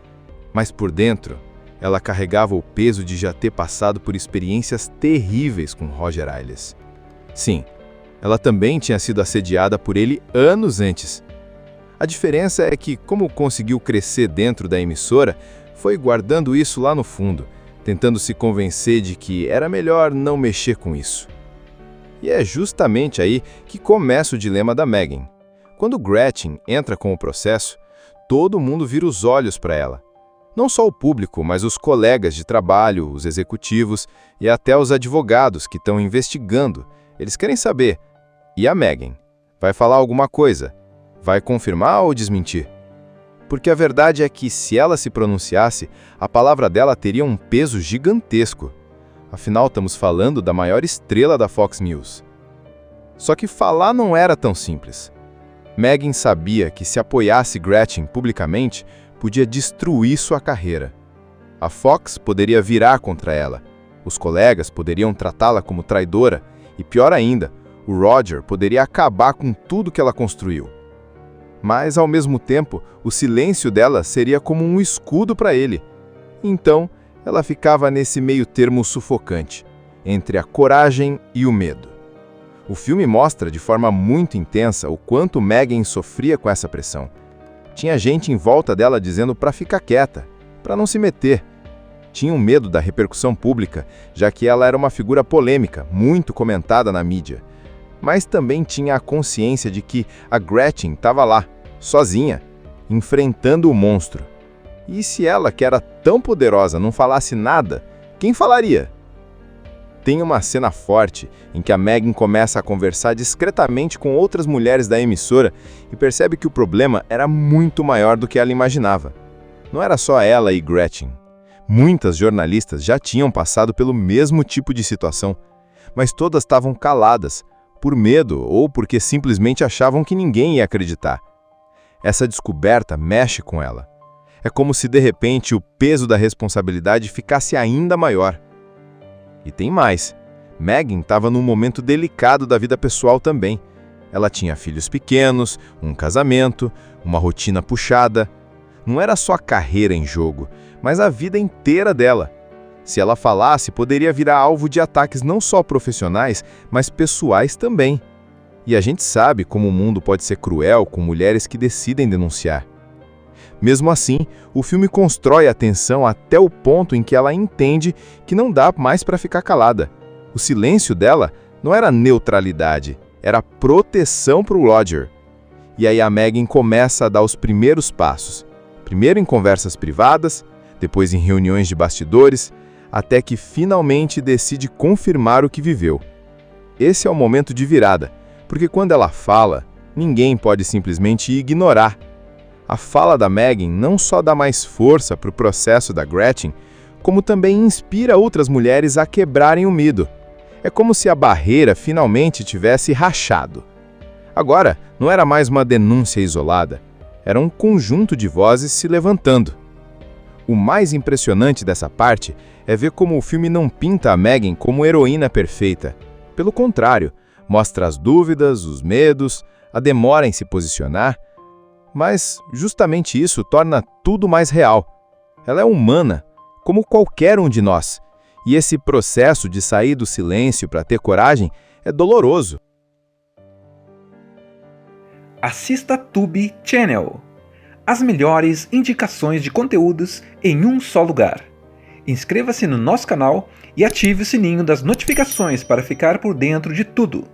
Mas por dentro, ela carregava o peso de já ter passado por experiências terríveis com Roger Ailes. Sim, ela também tinha sido assediada por ele anos antes. A diferença é que, como conseguiu crescer dentro da emissora, foi guardando isso lá no fundo, tentando se convencer de que era melhor não mexer com isso. E é justamente aí que começa o dilema da Megyn. Quando Gretchen entra com o processo, todo mundo vira os olhos para ela. Não só o público, mas os colegas de trabalho, os executivos e até os advogados que estão investigando. Eles querem saber: e a Megyn? Vai falar alguma coisa? Vai confirmar ou desmentir? Porque a verdade é que, se ela se pronunciasse, a palavra dela teria um peso gigantesco. Afinal, estamos falando da maior estrela da Fox News. Só que falar não era tão simples. Megan sabia que se apoiasse Gretchen publicamente, podia destruir sua carreira. A Fox poderia virar contra ela, os colegas poderiam tratá-la como traidora e, pior ainda, o Roger poderia acabar com tudo que ela construiu. Mas, ao mesmo tempo, o silêncio dela seria como um escudo para ele. Então, ela ficava nesse meio termo sufocante, entre a coragem e o medo. O filme mostra de forma muito intensa o quanto Megan sofria com essa pressão. Tinha gente em volta dela dizendo para ficar quieta, para não se meter. Tinham medo da repercussão pública, já que ela era uma figura polêmica, muito comentada na mídia. Mas também tinha a consciência de que a Gretchen estava lá, sozinha, enfrentando o monstro. E se ela, que era tão poderosa, não falasse nada, quem falaria? Tem uma cena forte em que a Megan começa a conversar discretamente com outras mulheres da emissora e percebe que o problema era muito maior do que ela imaginava. Não era só ela e Gretchen. Muitas jornalistas já tinham passado pelo mesmo tipo de situação, mas todas estavam caladas, por medo ou porque simplesmente achavam que ninguém ia acreditar. Essa descoberta mexe com ela. É como se de repente o peso da responsabilidade ficasse ainda maior. E tem mais. Megan estava num momento delicado da vida pessoal também. Ela tinha filhos pequenos, um casamento, uma rotina puxada. Não era só a carreira em jogo, mas a vida inteira dela. Se ela falasse, poderia virar alvo de ataques não só profissionais, mas pessoais também. E a gente sabe como o mundo pode ser cruel com mulheres que decidem denunciar. Mesmo assim, o filme constrói a tensão até o ponto em que ela entende que não dá mais para ficar calada. O silêncio dela não era neutralidade, era proteção para o Roger. E aí a Megan começa a dar os primeiros passos. Primeiro em conversas privadas, depois em reuniões de bastidores, até que finalmente decide confirmar o que viveu. Esse é o momento de virada, porque quando ela fala, ninguém pode simplesmente ignorar. A fala da Megan não só dá mais força para o processo da Gretchen, como também inspira outras mulheres a quebrarem o medo. É como se a barreira finalmente tivesse rachado. Agora, não era mais uma denúncia isolada, era um conjunto de vozes se levantando. O mais impressionante dessa parte é ver como o filme não pinta a Megan como heroína perfeita. Pelo contrário, mostra as dúvidas, os medos, a demora em se posicionar, mas justamente isso torna tudo mais real. Ela é humana, como qualquer um de nós, e esse processo de sair do silêncio para ter coragem é doloroso. Assista Tubi Channel. As melhores indicações de conteúdos em um só lugar. Inscreva-se no nosso canal e ative o sininho das notificações para ficar por dentro de tudo.